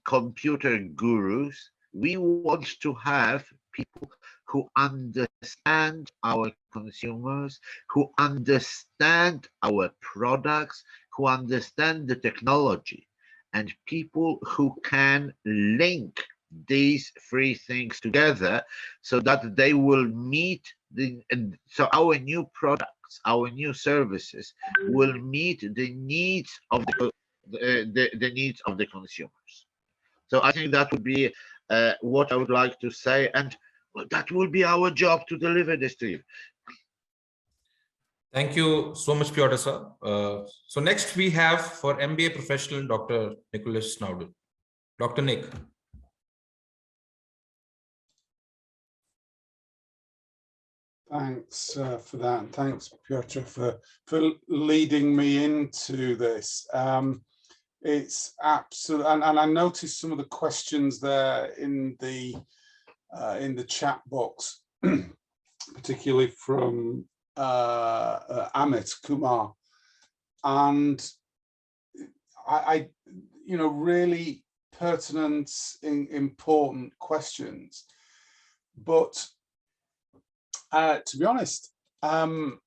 computer gurus. We want to have people who understand our consumers, who understand our products, who understand the technology, and people who can link these 3 things together so that they will meet so our new products, our new services will meet the needs of the needs of the consumers. So I think that would be what I would like to say, and that will be our job to deliver this to you. Thank you so much, Piotr sir. So next we have for MBA professional, Dr. Nicholas Snowden. Dr. Nick. Thanks for that, and thanks, Piotr, for leading me into this. It's absolute, and I noticed some of the questions there in the chat box, particularly from Amit Kumar, and I really pertinent, important questions. But to be honest, the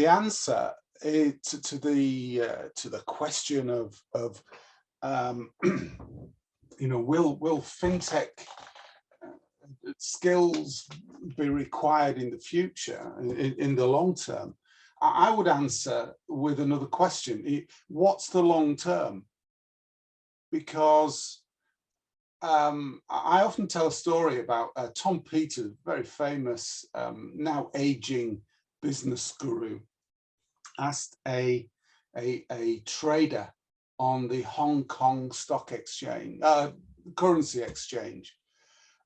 answer to the question of will FinTech skills be required in the future, in the long term, I would answer with another question. What's the long term? Because I often tell a story about Tom Peters, very famous, now aging business guru, asked a trader on the Hong Kong stock exchange, currency exchange,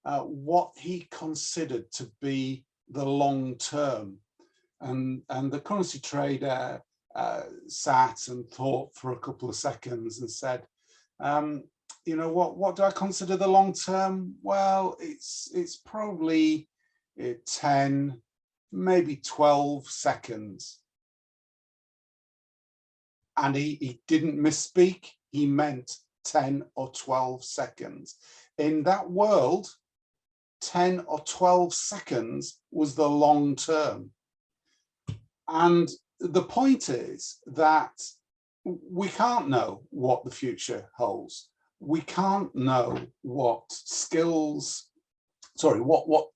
what he considered to be the long term. And the currency trader sat and thought for a couple of seconds and said, what do I consider the long term? Well, it's probably 10, maybe 12 seconds. And he didn't misspeak, he meant 10 or 12 seconds. In that world, 10 or 12 seconds was the long term. And the point is that we can't know what the future holds. We can't know what what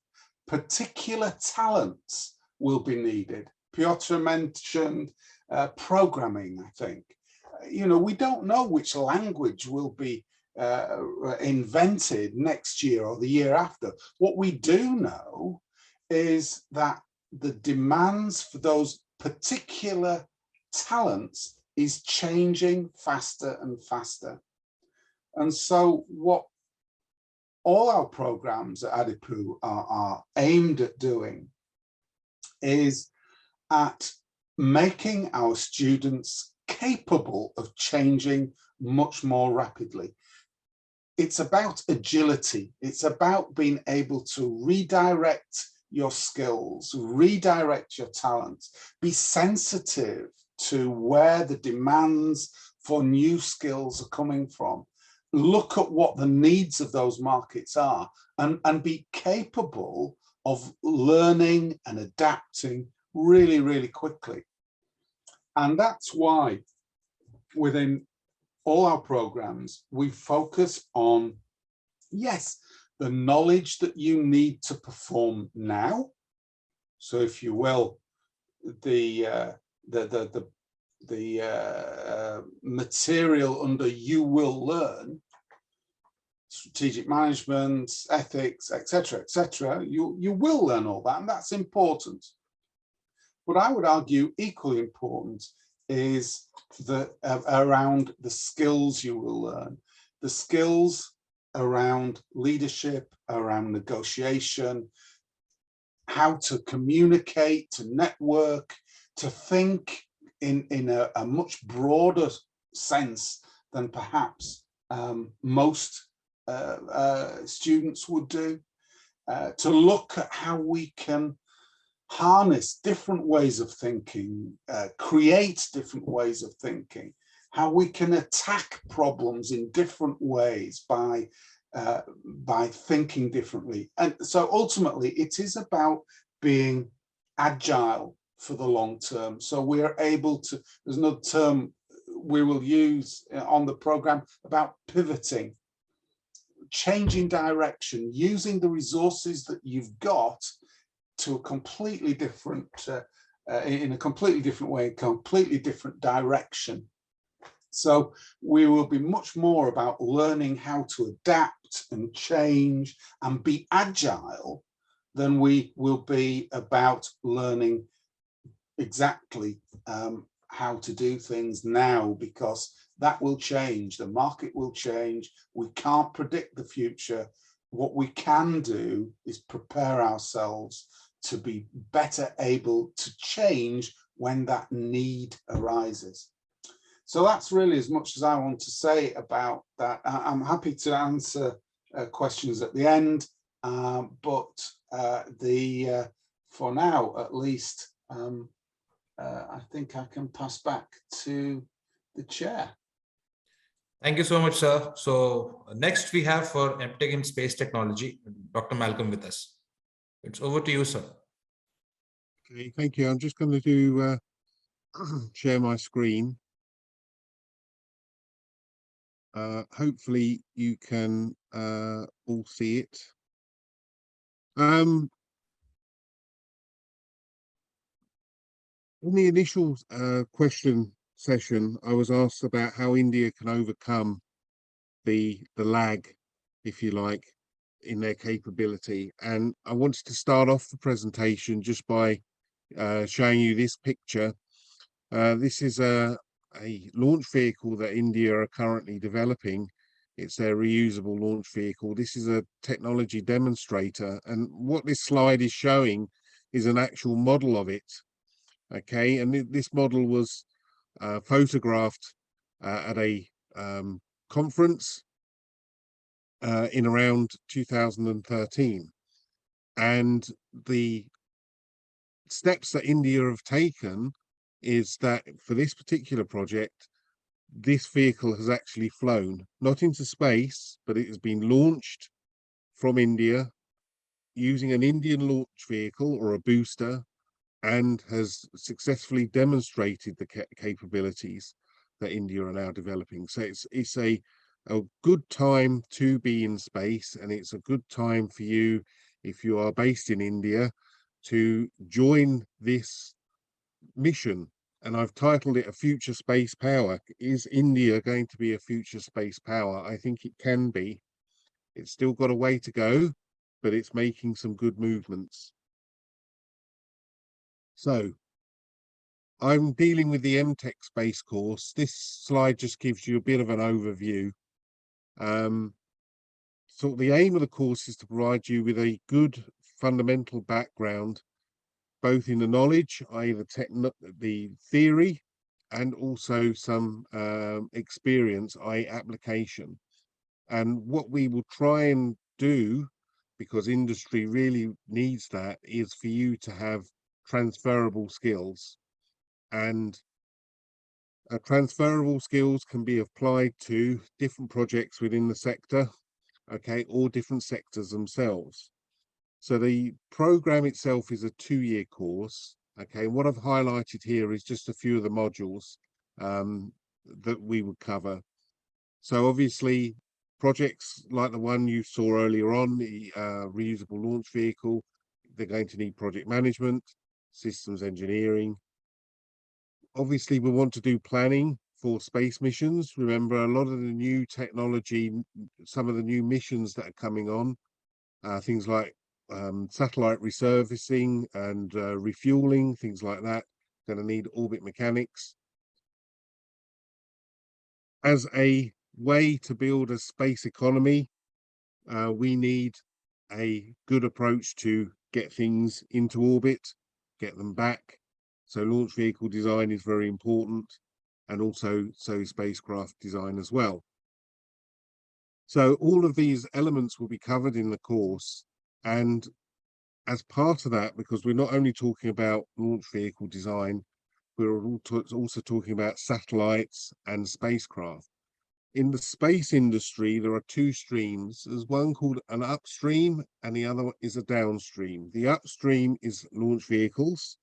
particular talents will be needed Piotr mentioned programming, I think. You know, we don't know which language will be invented next year or the year after. What we do know is that the demands for those particular talents is changing faster and faster. And so what all our programs at ADYPU are aimed at doing is at making our students capable of changing much more rapidly. It's about agility. It's about being able to redirect your skills, redirect your talents, be sensitive to where the demands for new skills are coming from. Look at what the needs of those markets are and be capable of learning and adapting really, really quickly. And that's why within all our programs, we focus on, yes, the knowledge that you need to perform now. So if you will, the material under you will learn, strategic management, ethics, etc., you will learn all that, and that's important. What I would argue equally important is around the skills you will learn, the skills around leadership, around negotiation, how to communicate, to network, to think in a much broader sense than perhaps most students would do, to look at how we can harness different ways of thinking, create different ways of thinking, how we can attack problems in different ways by thinking differently. And so ultimately it is about being agile for the long term. So we're able to, there's another term we will use on the program about pivoting, changing direction, using the resources that you've got to a completely different, in a completely different way, completely different direction. So we will be much more about learning how to adapt and change and be agile than we will be about learning exactly how to do things now, because that will change, the market will change, we can't predict the future. What we can do is prepare ourselves to be better able to change when that need arises. So that's really as much as I want to say about that. I'm happy to answer questions at the end, but for now, at least, I think I can pass back to the chair. Thank you so much, sir. So next we have for MTech in Space Technology, Dr. Malcolm with us. It's over to you, sir. Okay, thank you. I'm just going to do share my screen. Hopefully you can all see it. In the initial question session, I was asked about how India can overcome the lag, if you like, in their capability. And I wanted to start off the presentation just by showing you this picture. This is a launch vehicle that India are currently developing. It's their reusable launch vehicle. This is a technology demonstrator, and what this slide is showing is an actual model of it. Okay, and this model was photographed at a conference in around 2013, and the steps that India have taken is that for this particular project, this vehicle has actually flown, not into space, but it has been launched from India using an Indian launch vehicle or a booster, and has successfully demonstrated the capabilities that India are now developing. So it's a good time to be in space, and it's a good time for you, if you are based in India, to join this mission, and I've titled it A Future Space Power. Is India going to be a future space power? I think it can be. It's still got a way to go, but it's making some good movements. So I'm dealing with the MTech space course. This slide just gives you a bit of an overview. So the aim of the course is to provide you with a good fundamental background, both in the knowledge, i.e. the theory, and also some experience, i.e. application. And what we will try and do, because industry really needs that, is for you to have transferable skills. And transferable skills can be applied to different projects within the sector, okay, or different sectors themselves. So the program itself is a 2-year course, okay. What I've highlighted here is just a few of the modules that we would cover. So obviously, projects like the one you saw earlier on, the reusable launch vehicle, they're going to need project management, systems engineering. Obviously, we want to do planning for space missions. Remember, a lot of the new technology, some of the new missions that are coming on, things like satellite resurfacing and refueling, things like that, going to need orbit mechanics. As a way to build a space economy, we need a good approach to get things into orbit, get them back. So launch vehicle design is very important, and also spacecraft design as well. So all of these elements will be covered in the course. And as part of that, because we're not only talking about launch vehicle design, we're also talking about satellites and spacecraft. In the space industry, there are 2 streams. There's one called an upstream and the other is a downstream. The upstream is launch vehicles.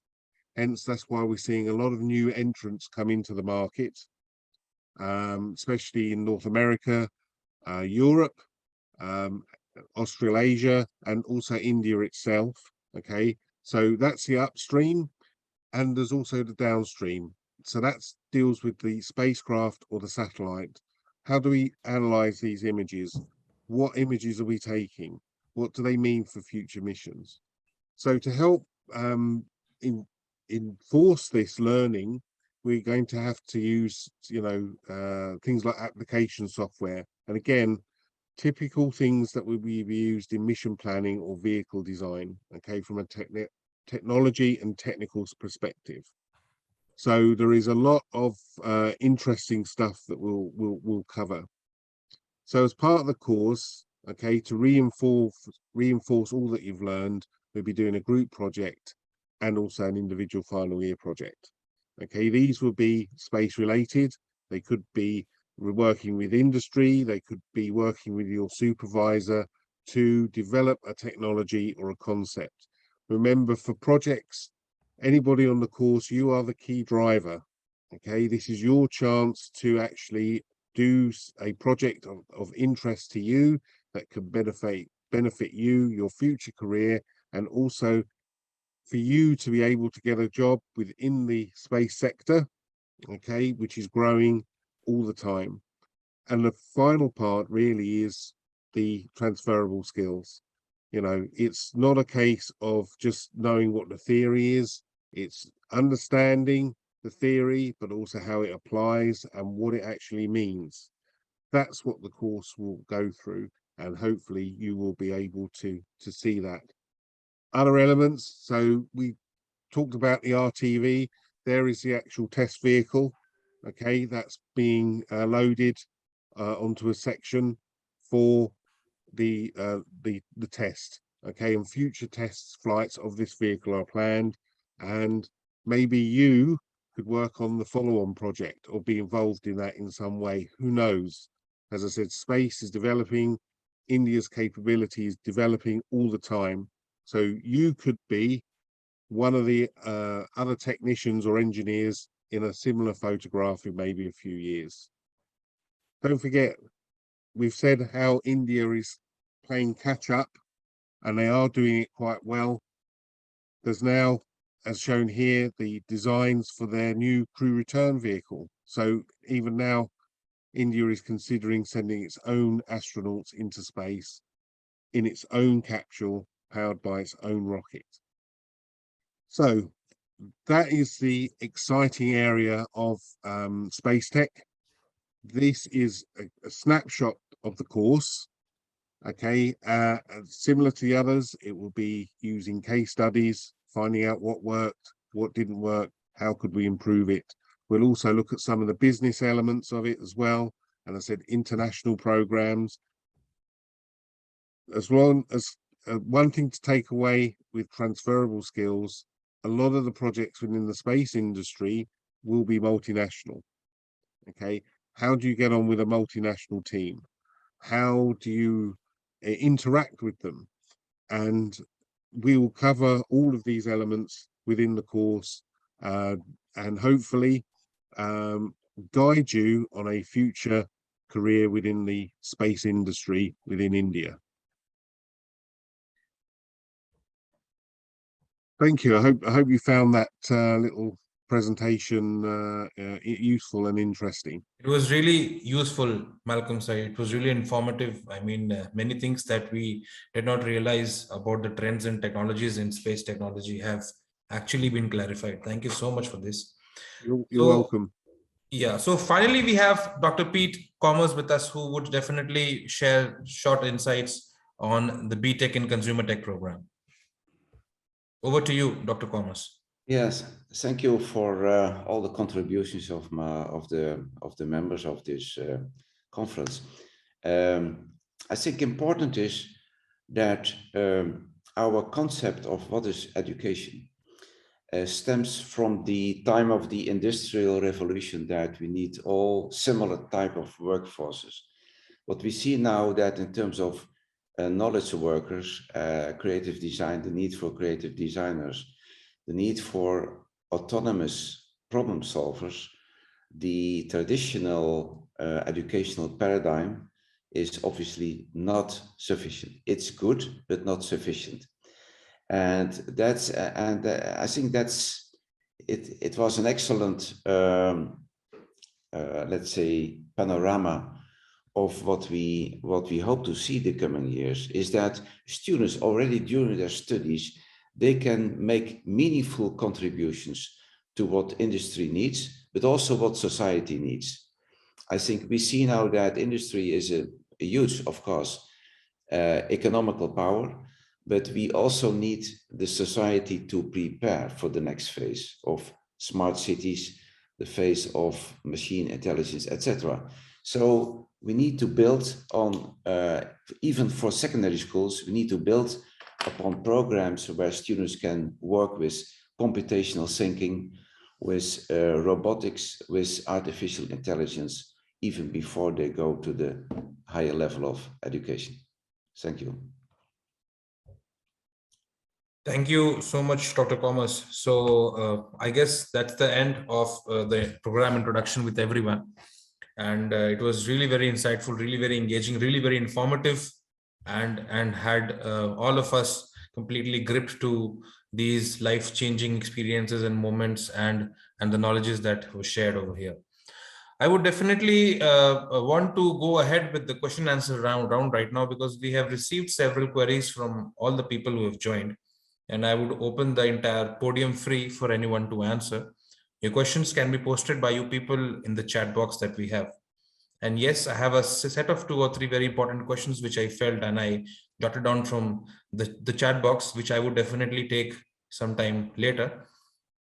Hence, that's why we're seeing a lot of new entrants come into the market, especially in North America, Europe, Australasia, and also India itself. Okay, so that's the upstream, and there's also the downstream. So that deals with the spacecraft or the satellite. How do we analyze these images? What images are we taking? What do they mean for future missions? So to help enforce this learning, we're going to have to use, things like application software. And again, typical things that will be used in mission planning or vehicle design, okay, from a technology and technical perspective. So there is a lot of interesting stuff that we'll cover. So as part of the course, okay, to reinforce all that you've learned, we'll be doing a group project and also an individual final year project. Okay, these will be space related. They could be working with industry, they could be working with your supervisor to develop a technology or a concept. Remember, for projects, anybody on the course, you are the key driver. Okay, this is your chance to actually do a project of interest to you that can benefit you, your future career, and also for you to be able to get a job within the space sector, okay, which is growing all the time. And the final part really is the transferable skills. It's not a case of just knowing what the theory is, it's understanding the theory, but also how it applies and what it actually means. That's what the course will go through, and hopefully you will be able to see that. Other elements, so we talked about the RTV. There is the actual test vehicle. Okay, that's being loaded onto a section for the test. Okay, and future test flights of this vehicle are planned, and maybe you could work on the follow-on project or be involved in that in some way. Who knows? As I said, space is developing, India's capability is developing all the time. So you could be one of the other technicians or engineers in a similar photograph in maybe a few years. Don't forget, we've said how India is playing catch up, and they are doing it quite well. There's now as shown here, the designs for their new crew return vehicle. So even now, India is considering sending its own astronauts into space in its own capsule, powered by its own rocket. So that is the exciting area of space tech. This is a snapshot of the course. Okay, similar to the others, it will be using case studies, finding out what worked, what didn't work, how could we improve it. We'll also look at some of the business elements of it as well. And I said international programs. As long as one thing to take away with transferable skills, a lot of the projects within the space industry will be multinational. Okay, how do you get on with a multinational team? How do you interact with them? And we will cover all of these elements within the course, and hopefully guide you on a future career within the space industry within India. Thank you. I hope you found that little presentation useful and interesting. It was really useful, Malcolm sir. It was really informative. I mean, many things that we did not realize about the trends and technologies in space technology have actually been clarified. Thank you so much for this. You're welcome. Yeah, so finally we have Dr. Piet Kommers with us, who would definitely share short insights on the BTech in Consumer Tech program. Over to you, Dr. Kommers. Yes, thank you for all the contributions of the members of this conference. I think important is that our concept of what is education stems from the time of the Industrial Revolution, that we need all similar type of workforces. What we see now that in terms of knowledge workers, creative design, the need for creative designers, the need for autonomous problem solvers, the traditional educational paradigm is obviously not sufficient. It's good, but not sufficient. And that's I think that's it. It was an excellent, let's say, panorama of what we hope to see the coming years, is that students already during their studies, they can make meaningful contributions to what industry needs, but also what society needs. I think we see now that industry is a huge, of course, economical power, but we also need the society to prepare for the next phase of smart cities, the phase of machine intelligence, etc. So we need to build on, even for secondary schools, we need to build upon programs where students can work with computational thinking, with robotics, with artificial intelligence, even before they go to the higher level of education. Thank you. Thank you so much, Dr. Kommers. So I guess that's the end of the program introduction with everyone. And it was really very insightful, really very engaging, really very informative, and had all of us completely gripped to these life-changing experiences and moments and the knowledges that were shared over here. I would definitely want to go ahead with the question answer round right now, because we have received several queries from all the people who have joined, and I would open the entire podium free for anyone to answer. Your questions can be posted by you people in the chat box that we have. And yes, I have a set of 2 or 3 very important questions which I felt and I jotted down from the chat box, which I would definitely take some time later.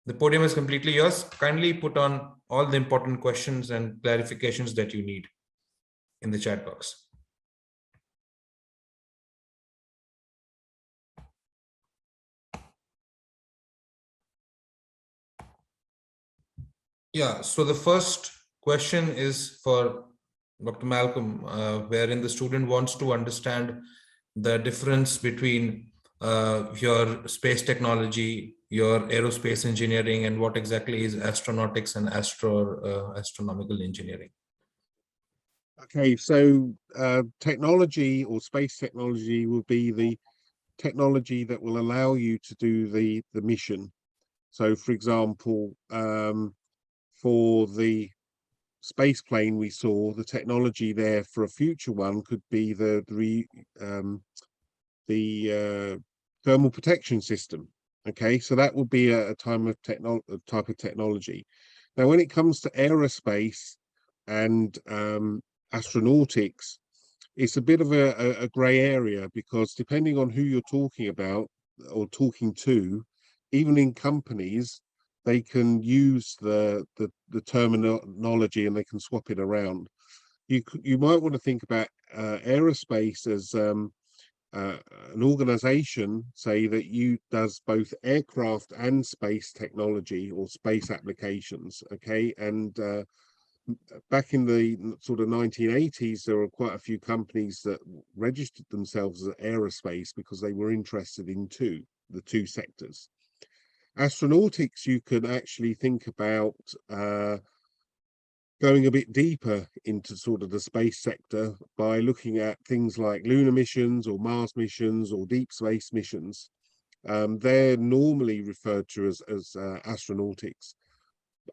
The podium is completely yours. Kindly put on all the important questions and clarifications that you need in the chat box. Yeah, so the first question is for Dr. Malcolm, wherein the student wants to understand the difference between your space technology, your aerospace engineering, and what exactly is astronautics and astronomical engineering. Okay, so technology or space technology will be the technology that will allow you to do the mission. So, for example, for the space plane we saw, the technology there for a future one could be the thermal protection system. Okay, so that would be a type of technology. Now, when it comes to aerospace and astronautics, it's a bit of a grey area, because depending on who you're talking about or talking to, even in companies, they can use the terminology and they can swap it around. You might want to think about aerospace as an organization, say, that does both aircraft and space technology or space applications. Okay, and back in the sort of 1980s, there were quite a few companies that registered themselves as aerospace because they were interested in the two sectors. Astronautics, you can actually think about going a bit deeper into sort of the space sector by looking at things like lunar missions or Mars missions or deep space missions. They're normally referred to as astronautics.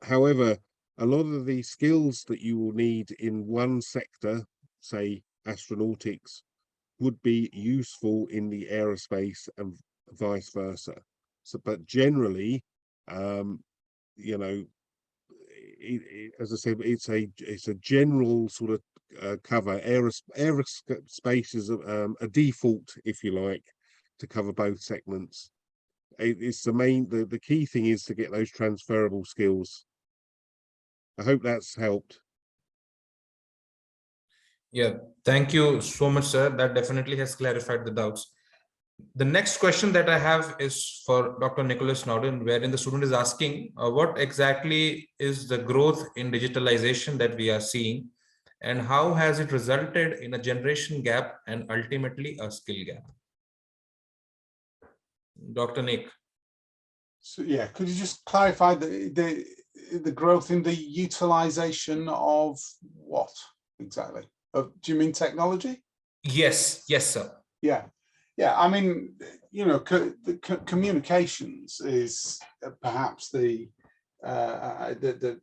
However, a lot of the skills that you will need in one sector, say astronautics, would be useful in the aerospace and vice versa. So, but generally, you know, as I said, it's a general sort of cover. Aerospace is a default, if you like, to cover both segments. It's the key thing is to get those transferable skills. I hope that's helped. Yeah, thank you so much, sir. That definitely has clarified the doubts. The next question that I have is for Dr. Nicholas Snowden, wherein the student is asking what exactly is the growth in digitalization that we are seeing, and how has it resulted in a generation gap and ultimately a skill gap? Dr. Nick. So yeah, could you just clarify the growth in the utilization of what exactly? Do you mean technology? Yes, sir. Yeah. I mean, you know, communications is perhaps the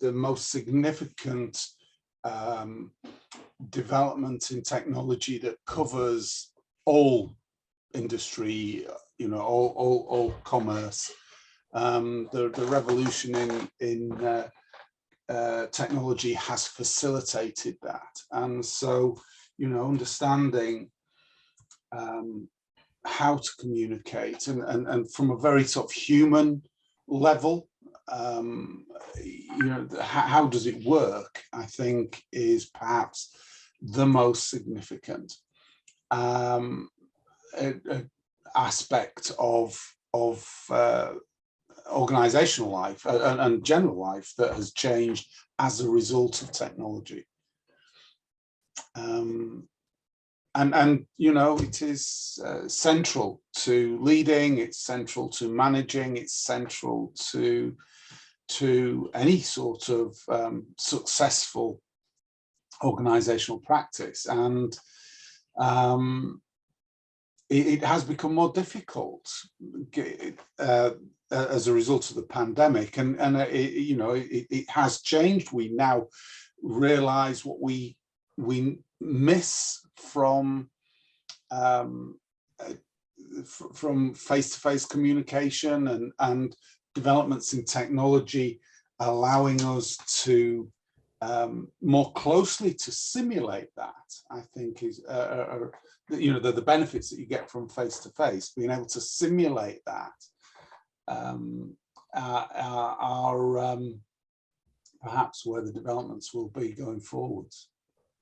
most significant development in technology that covers all industry, you know, all commerce. The revolution in technology has facilitated that, and so, you know, understanding how to communicate and from a very sort of human level, you know, how does it work, I think is perhaps the most significant aspect of organizational life and general life that has changed as a result of technology. And you know, it is central to leading, it's central to managing, it's central to any sort of successful organizational practice. And it has become more difficult as a result of the pandemic, and you know, it has changed. We now realize what we miss from face-to-face communication and developments in technology, allowing us to more closely to simulate that, I think is you know, the benefits that you get from face-to-face, being able to simulate that are perhaps where the developments will be going forwards.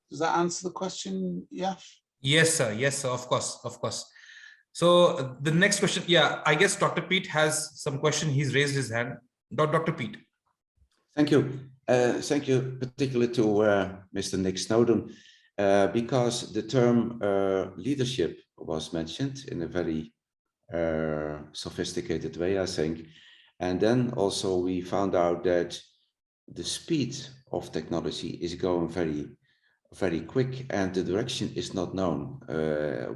Does that answer the question, Yash? Yes, sir. Yes, sir. Of course. So the next question, yeah, I guess Dr. Piet has some question. He's raised his hand. Dr. Piet. Thank you. Thank you particularly to Mr. Nick Snowden, because the term leadership was mentioned in a very sophisticated way, I think. And then also we found out that the speed of technology is going very quick and the direction is not known.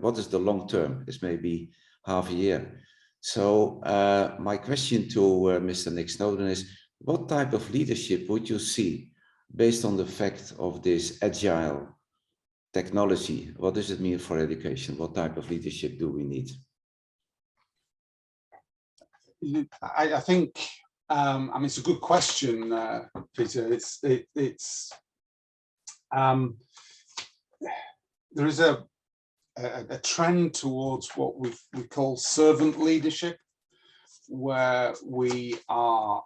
What is the long term? It's maybe half a year. So my question to Mr. Nick Snowden is, what type of leadership would you see based on the fact of this agile technology? What does it mean for education? What type of leadership do we need? I think, I mean, it's a good question, Peter. There is a trend towards what we call servant leadership, where we are,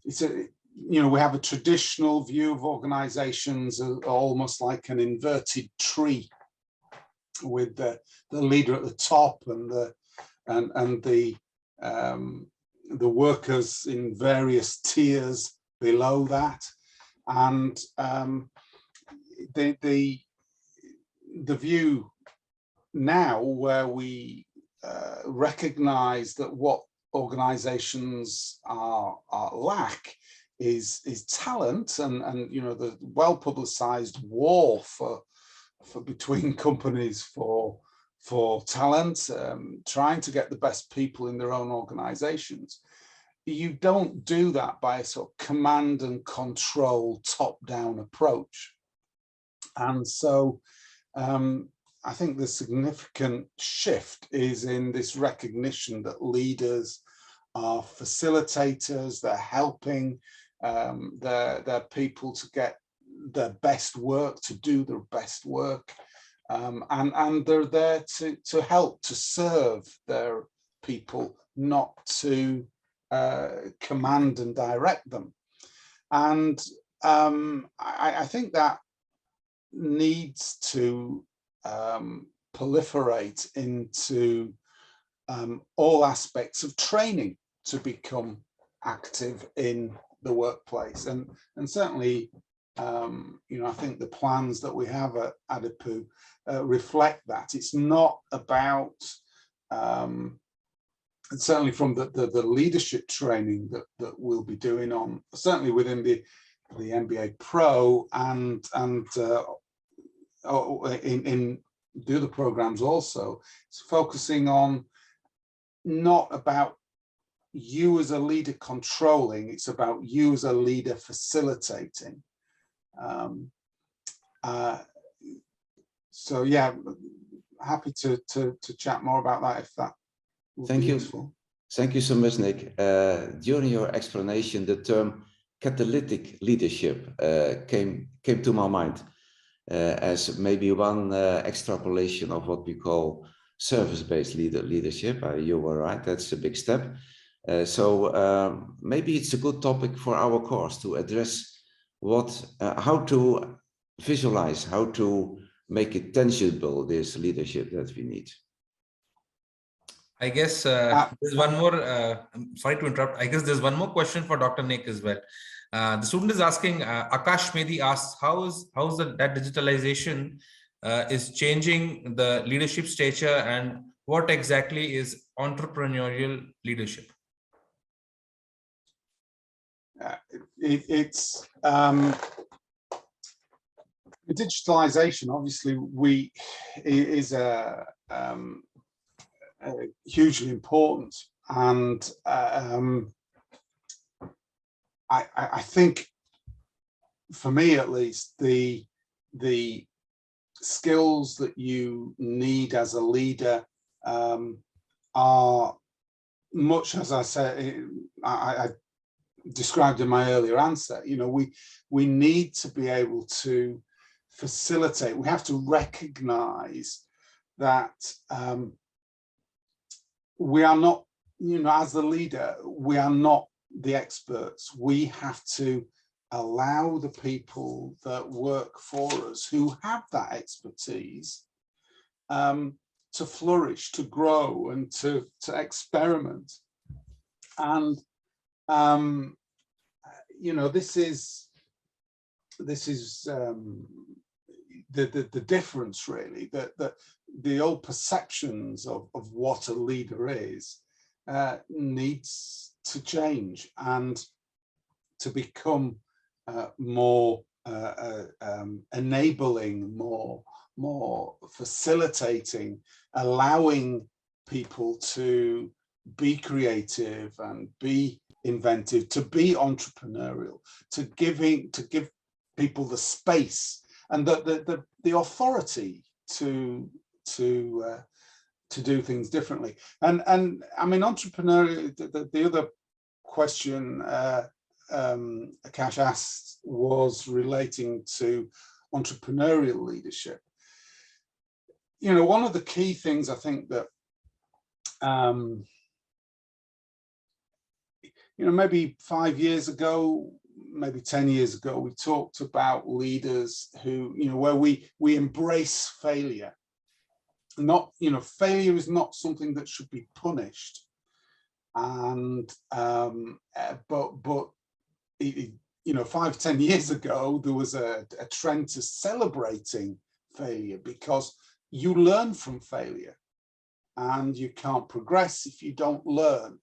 it's a, you know, we have a traditional view of organizations almost like an inverted tree, with the leader at the top and the workers in various tiers below that, and the view now, where we recognize that what organizations lack is talent, and you know, the well-publicized war for between companies for talent, trying to get the best people in their own organizations. You don't do that by a sort of command and control top-down approach. And so I think the significant shift is in this recognition that leaders are facilitators, they're helping their people to get their best work, to do their best work, and they're there to help, to serve their people, not to command and direct them. And I think that needs to proliferate into all aspects of training to become active in the workplace, and certainly you know, I think the plans that we have at ADYPU reflect that. It's not about certainly from the leadership training that we'll be doing on, certainly within the MBA Pro and in the other programs also, it's focusing on not about you as a leader controlling, it's about you as a leader facilitating. So yeah, happy to chat more about that if that would be useful. Thank you so much, Nick. During your explanation, the term catalytic leadership came to my mind as maybe one extrapolation of what we call service-based leadership. You were right, that's a big step. So maybe it's a good topic for our course to address how to visualize, how to make it tangible, this leadership that we need. I guess there's one more, I'm sorry to interrupt. I guess there's one more question for Dr. Nick as well. The student is asking, Akash Medi asks, how's that digitalization is changing the leadership stature, and what exactly is entrepreneurial leadership? It's digitalization obviously is hugely important, and I think, for me at least, the skills that you need as a leader are much, as I said, I described in my earlier answer. You know, we need to be able to facilitate. We have to recognize that we are not, you know, as the leader, we are not the experts. We have to allow the people that work for us who have that expertise to flourish, to grow, and to experiment. And you know, this is the difference, really, that the old perceptions of what a leader is needs to change and to become more enabling, more facilitating, allowing people to be creative and be inventive, to be entrepreneurial, to give people the space and the authority to do things differently. And I mean, entrepreneurial, the other question Akash asked was relating to entrepreneurial leadership. You know, one of the key things I think that you know, maybe 5 years ago, maybe 10 years ago, we talked about leaders who, you know, where we embrace failure. Not, you know, failure is not something that should be punished. And but you know, 5-10 years ago, there was a trend to celebrating failure because you learn from failure, and you can't progress if you don't learn.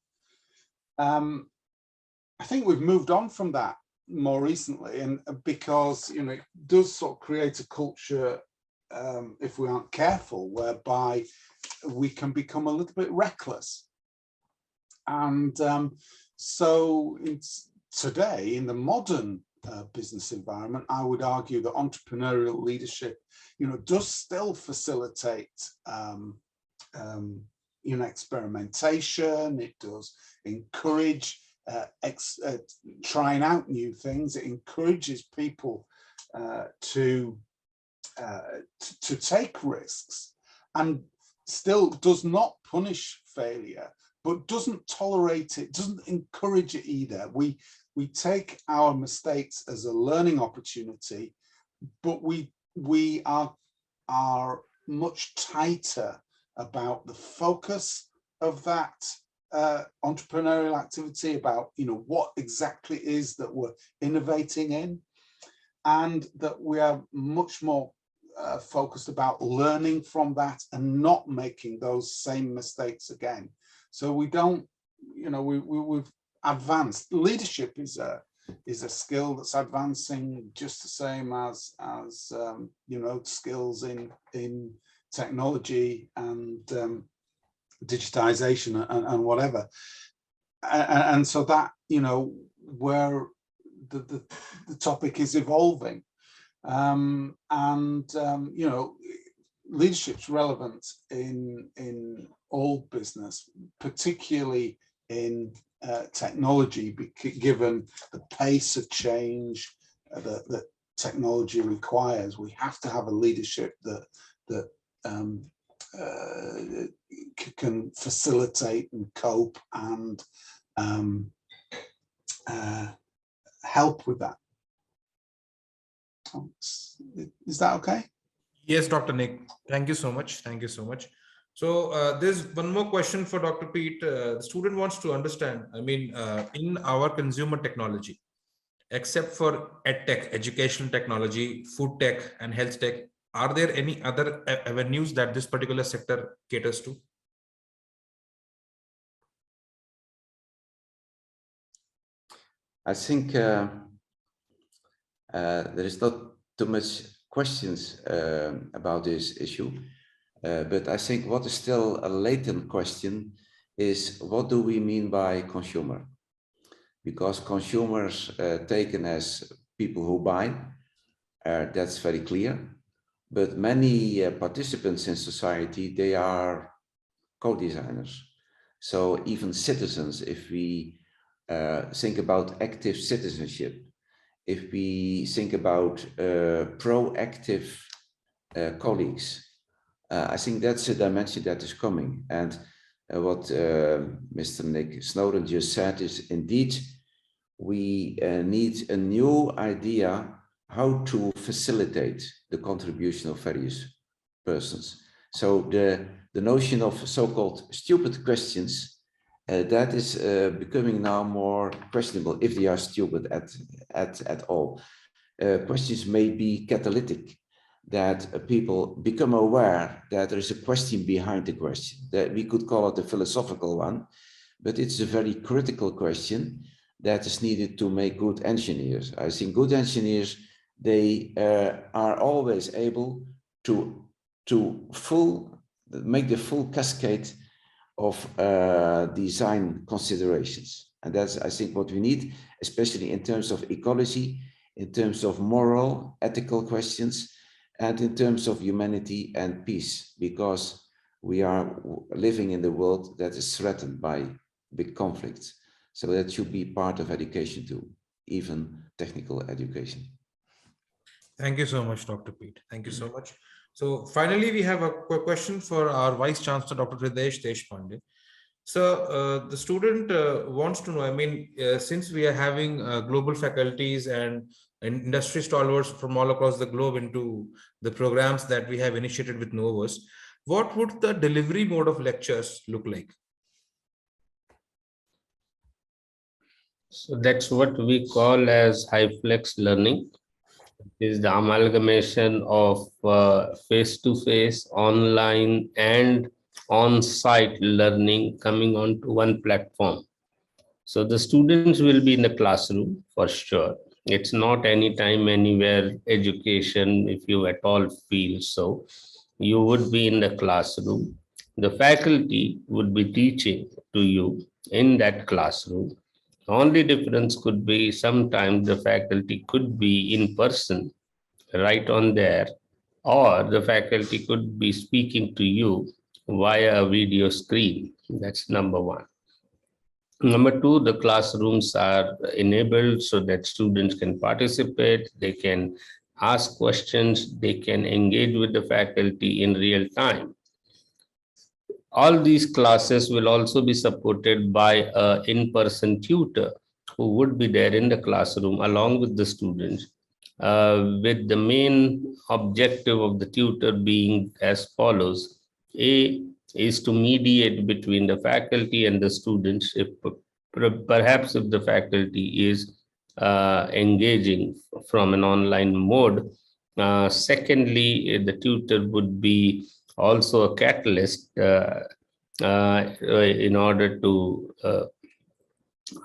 I think we've moved on from that more recently, and because, you know, it does sort of create a culture, if we aren't careful, whereby we can become a little bit reckless. And so today, in the modern business environment, I would argue that entrepreneurial leadership, you know, does still facilitate you know, experimentation. It does encourage trying out new things. It encourages people to take risks, and still does not punish failure, but doesn't tolerate it, doesn't encourage it either. We take our mistakes as a learning opportunity, but we are much tighter about the focus of that entrepreneurial activity, about, you know, what exactly it is that we're innovating in, and that we are much more focused about learning from that and not making those same mistakes again. So we don't, you know, we've advanced. Leadership is a skill that's advancing just the same as you know, skills in technology and digitization and whatever. And so that, you know, where the topic is evolving, and you know, leadership's relevant in all business, particularly in technology, given the pace of change that technology requires. We have to have a leadership that can facilitate and cope and help with that. Is that okay? Yes, Dr. Nick. Thank you so much. Thank you so much. So there's one more question for Dr. Piet. The student wants to understand, I mean, in our consumer technology, except for EdTech, educational technology, food tech, and health tech, are there any other avenues that this particular sector caters to? I think there is not too much questions about this issue, but I think what is still a latent question is, what do we mean by consumer? Because consumers taken as people who buy, that's very clear. But many participants in society, they are co-designers. So even citizens, if we think about active citizenship, if we think about proactive colleagues, I think that's a dimension that is coming. And what Mr. Nick Snowden just said is, indeed, we need a new idea how to facilitate the contribution of various persons. So the notion of so-called stupid questions, that is becoming now more questionable, if they are stupid at all. Questions may be catalytic, that people become aware that there is a question behind the question, that we could call it a philosophical one, but it's a very critical question that is needed to make good engineers. I think good engineers, they are always able to make the full cascade of design considerations. And that's, I think, what we need, especially in terms of ecology, in terms of moral, ethical questions, and in terms of humanity and peace, because we are living in the world that is threatened by big conflicts. So that should be part of education too, even technical education. Thank you so much, Dr. Pete. Thank you so much. So finally, we have a question for our Vice Chancellor, Dr. Hrridaysh Deshpande. So the student wants to know, I mean, since we are having global faculties and industry stalwarts from all across the globe into the programs that we have initiated with Nuovos, what would the delivery mode of lectures look like? So that's what we call as high flex learning. Is the amalgamation of face-to-face, online, and on-site learning coming onto one platform. So the students will be in the classroom for sure. It's not anytime, anywhere education, if you at all feel so. You would be in the classroom. The faculty would be teaching to you in that classroom. The only difference could be sometimes the faculty could be in person, right on there, or the faculty could be speaking to you via a video screen. That's number one. Number two, the classrooms are enabled so that students can participate, they can ask questions, they can engage with the faculty in real time. All these classes will also be supported by an in-person tutor who would be there in the classroom along with the students, with the main objective of the tutor being as follows. A is to mediate between the faculty and the students, if perhaps if the faculty is engaging from an online mode. Secondly, the tutor would be also a catalyst in order to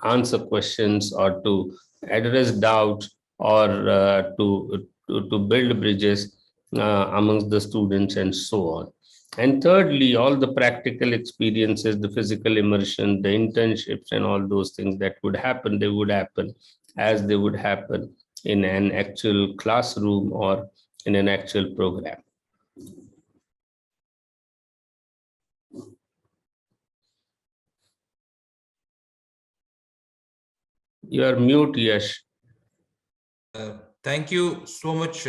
answer questions or to address doubts or to build bridges amongst the students and so on. And thirdly, all the practical experiences, the physical immersion, the internships and all those things that would happen, they would happen as they would happen in an actual classroom or in an actual program. You are mute, Yash. Thank you so much,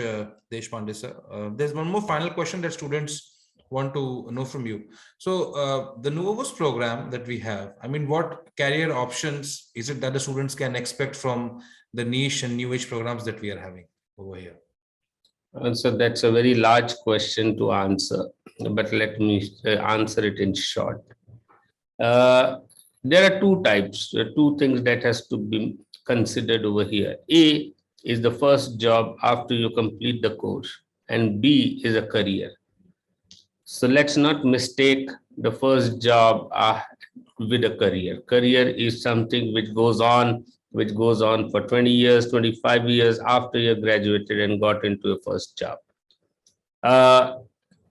Deshpande sir. There's one more final question that students want to know from you. So the Nuovos program that we have, I mean, what career options is it that the students can expect from the niche and new age programs that we are having over here? So that's a very large question to answer, but let me answer it in short. There are two types, two things that has to be considered over here. A is the first job after you complete the course, and B is a career. So let's not mistake the first job with a career. Career is something which goes on for 20 years, 25 years after you graduated and got into your first job.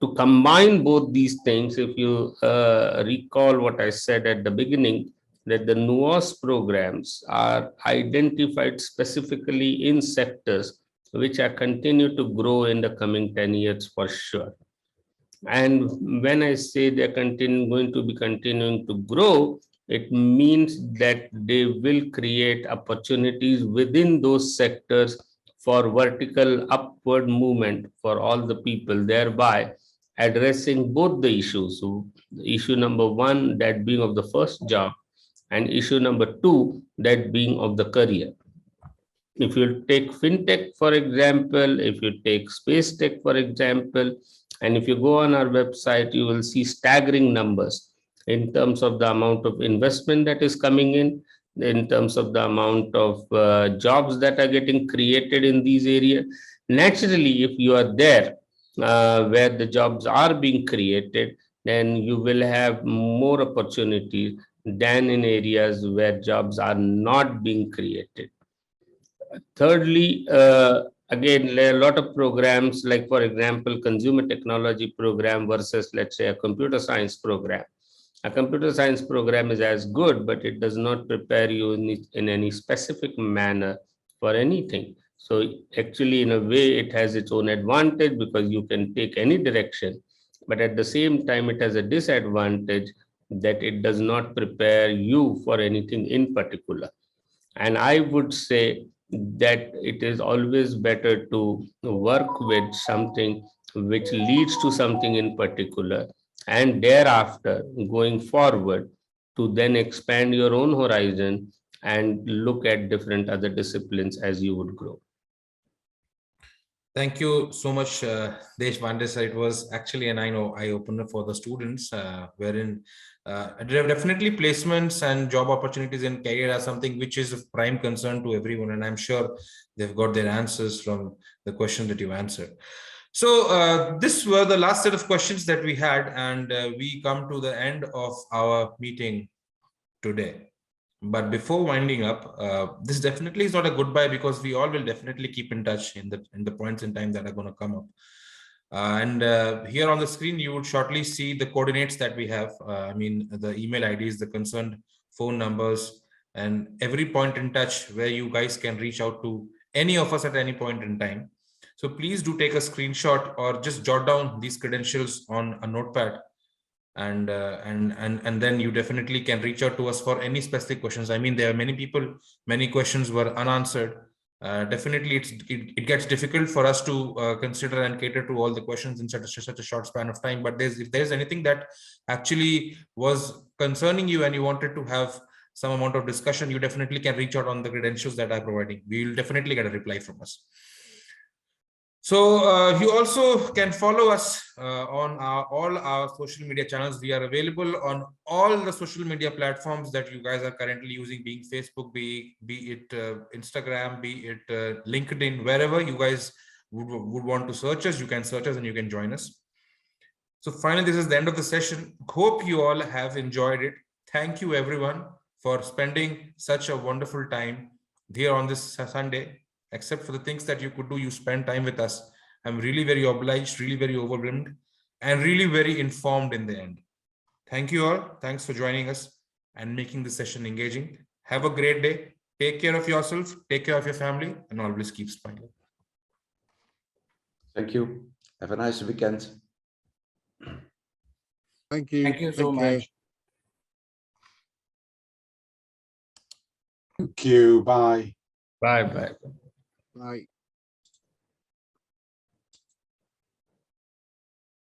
To combine both these things, if you recall what I said at the beginning, that the Nuovos programs are identified specifically in sectors which are continue to grow in the coming 10 years for sure. And when I say they're going to be continuing to grow, it means that they will create opportunities within those sectors for vertical upward movement for all the people, thereby addressing both the issues. So issue number one, that being of the first job, and issue number two, that being of the career. If you take FinTech, for example, if you take Space Tech, for example, and if you go on our website, you will see staggering numbers in terms of the amount of investment that is coming in terms of the amount of jobs that are getting created in these areas. Naturally, if you are there where the jobs are being created, then you will have more opportunities than in areas where jobs are not being created. Thirdly, again, there are a lot of programs, like, for example, consumer technology program versus, let's say, a computer science program. A computer science program is as good, but it does not prepare you in any specific manner for anything. So actually, in a way, it has its own advantage because you can take any direction, but at the same time, it has a disadvantage that it does not prepare you for anything in particular. And I would say that it is always better to work with something which leads to something in particular, and thereafter going forward to then expand your own horizon and look at different other disciplines as you would grow. Thank you so much, Deshpande sir. It was actually an eye-opener for the students, wherein definitely placements and job opportunities in career are something which is of prime concern to everyone, and I'm sure they've got their answers from the question that you answered. So this were the last set of questions that we had, and we come to the end of our meeting today. But before winding up, this definitely is not a goodbye, because we all will definitely keep in touch in the points in time that are going to come up. And here on the screen, you would shortly see the coordinates that we have. I mean, the email IDs, the concerned phone numbers, and every point in touch where you guys can reach out to any of us at any point in time. So please do take a screenshot or just jot down these credentials on a notepad. And then you definitely can reach out to us for any specific questions. I mean, there are many questions were unanswered. Definitely it gets difficult for us to consider and cater to all the questions in such a short span of time. But if there's anything that actually was concerning you and you wanted to have some amount of discussion, you definitely can reach out on the credentials that I'm providing. We will definitely get a reply from us. So you also can follow us on all our social media channels. We are available on all the social media platforms that you guys are currently using, being Facebook, be it Instagram, be it LinkedIn, wherever you guys would want to search us, you can search us and you can join us. So finally, this is the end of the session. Hope you all have enjoyed it. Thank you everyone for spending such a wonderful time here on this Sunday. Except for the things that you could do, you spend time with us. I'm really very obliged, really very overwhelmed, and really very informed in the end. Thank you all. Thanks for joining us and making this session engaging. Have a great day. Take care of yourself, take care of your family, and always keep smiling. Thank you. Have a nice weekend. Thank you. Thank you so Take care. much. Thank you. Bye. Bye bye. Bye.